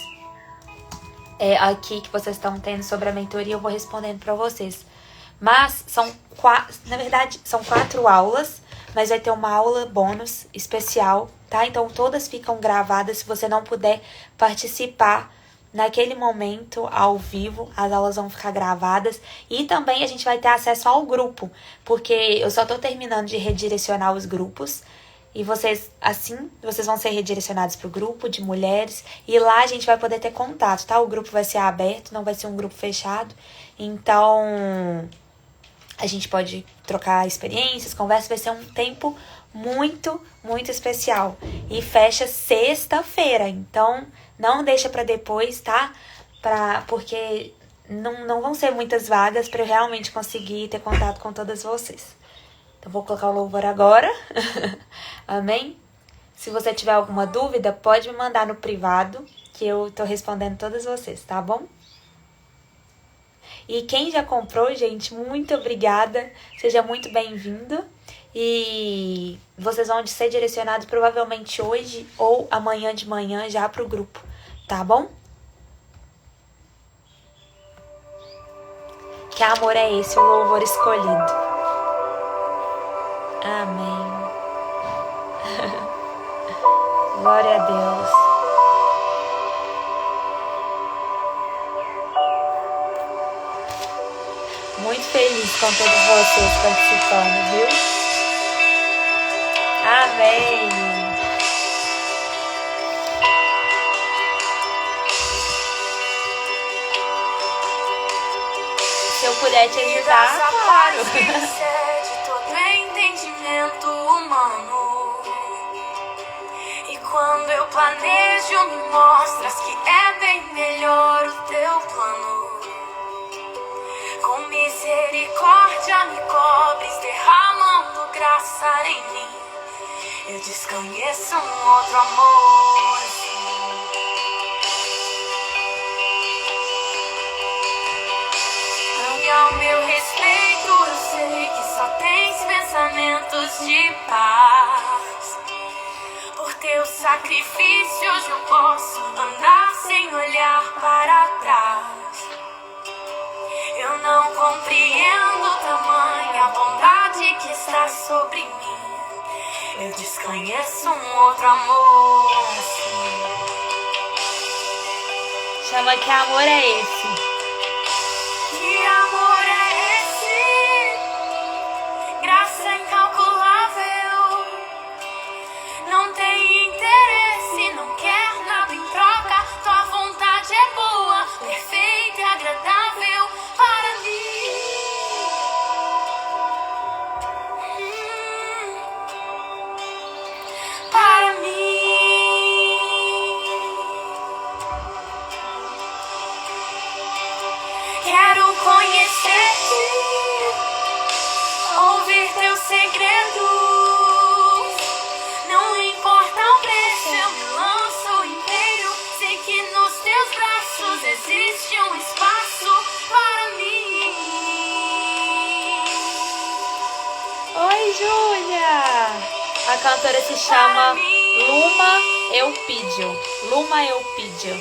aqui que vocês estão tendo sobre a mentoria, eu vou respondendo para vocês. Mas na verdade, são 4 aulas, mas vai ter uma aula bônus especial, tá? Então todas ficam gravadas, se você não puder participar naquele momento, ao vivo, as aulas vão ficar gravadas. E também a gente vai ter acesso ao grupo, porque eu só tô terminando de redirecionar os grupos. E vocês vão ser redirecionados para o grupo de mulheres. E lá a gente vai poder ter contato, tá? O grupo vai ser aberto, não vai ser um grupo fechado. Então, a gente pode trocar experiências, conversa. Vai ser um tempo muito, muito especial. E fecha sexta-feira. Então, não deixa para depois, tá? Porque não vão ser muitas vagas para eu realmente conseguir ter contato com todas vocês. Então, vou colocar o louvor agora. Amém? Se você tiver alguma dúvida, pode me mandar no privado, que eu tô respondendo todas vocês, tá bom? E quem já comprou, gente, muito obrigada. Seja muito bem-vindo. E vocês vão ser direcionados provavelmente hoje ou amanhã de manhã já pro grupo, tá bom? Que amor é esse, o louvor escolhido. Amém. Glória a Deus. muito feliz com todos vocês participando, viu? Amém! Se eu puder te ajudar, claro! Excede todo entendimento humano. E quando eu planejo, me mostras que é bem melhor o teu plano. Com misericórdia me cobres, derramando graça em mim. Eu desconheço um outro amor assim. E ao meu respeito eu sei que só tens pensamentos de paz. Por teus sacrifícios eu posso andar sem olhar para trás. Eu não compreendo tamanha bondade que está sobre mim. Eu desconheço um outro amor assim. Chama que amor é esse. Que amor é esse? Graça incalculável. Não tem interesse, não quer nada em troca. Tua vontade é boa, perfeita e agradável para mim. Para mim. Quero conhecer-te, ouvir teus segredos. Não importa o preço, eu me lanço inteiro. Sei que nos teus braços existe um espaço para mim. Oi, Júlia! A cantora se chama Luma Eupídio. Luma Eupídio.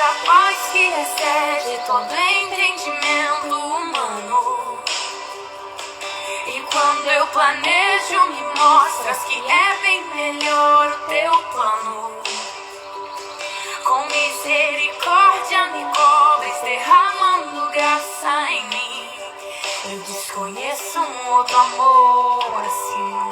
A paz que excede todo entendimento humano. E quando eu planejo, me mostras que é bem melhor o teu plano. Com misericórdia me cobres, derramando graça em mim. Eu desconheço um outro amor assim.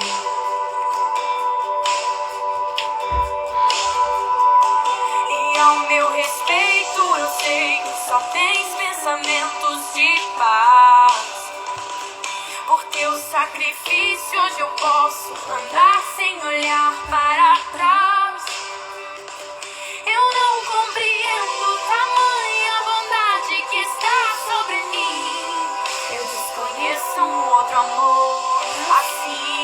Ao meu respeito eu sei que só tens pensamentos de paz. Por teus sacrifícios eu posso andar sem olhar para trás. Eu não compreendo tamanha bondade que está sobre mim. Eu desconheço um outro amor assim.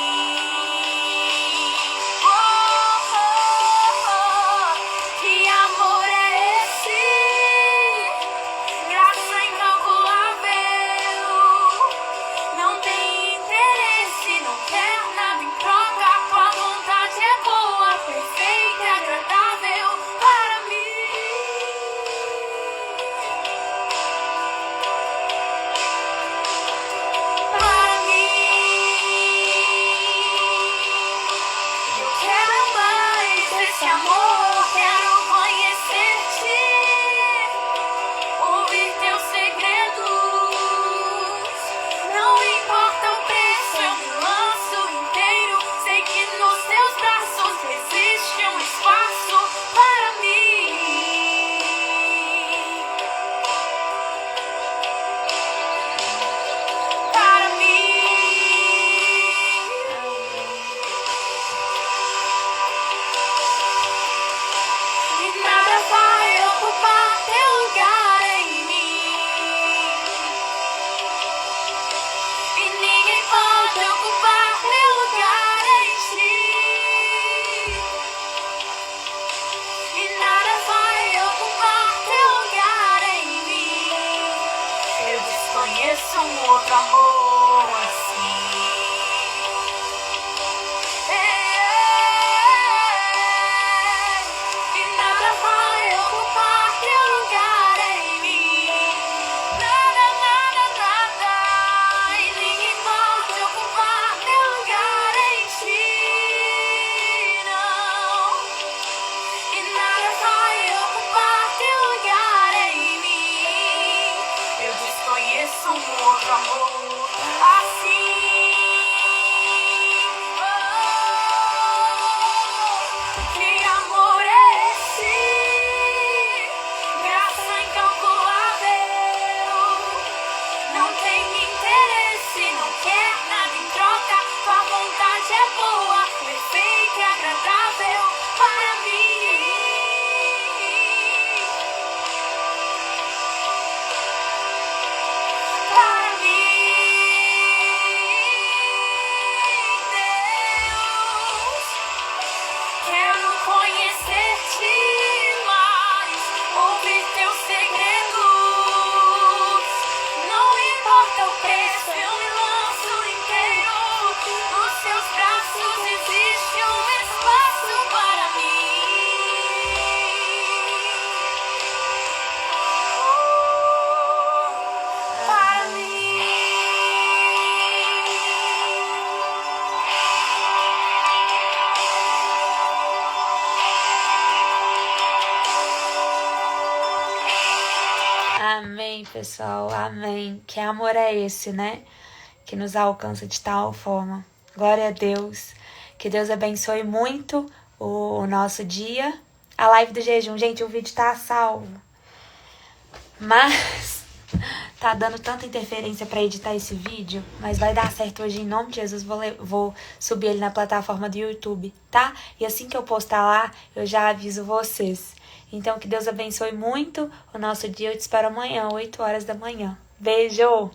Conheço um outro amor assim. E nada vai ocupar teu lugar em mim. conheço um outro amor assim. Que amor é esse? Graça incalculável. Não tem interesse, não quer nada em troca. Tua vontade é boa, perfeita e agradável para mim. Para mim, Deus. Quero conhecer-te mais, ouvir teus segredos. Não importa o preço, eu me lanço inteiro. Nos seus braços existe um espaço para mim. Para mim. Amém, pessoal, amém. Que amor é esse, né? Que nos alcança de tal forma. Glória a Deus. Que Deus abençoe muito o nosso dia. A live do jejum, gente, o vídeo tá salvo. Mas tá dando tanta interferência pra editar esse vídeo. Mas vai dar certo hoje, em nome de Jesus. Vou subir ele na plataforma do YouTube, tá? E assim que eu postar lá, eu já aviso vocês. Então, que Deus abençoe muito o nosso dia. Eu te espero amanhã, 8 horas da manhã. Beijo!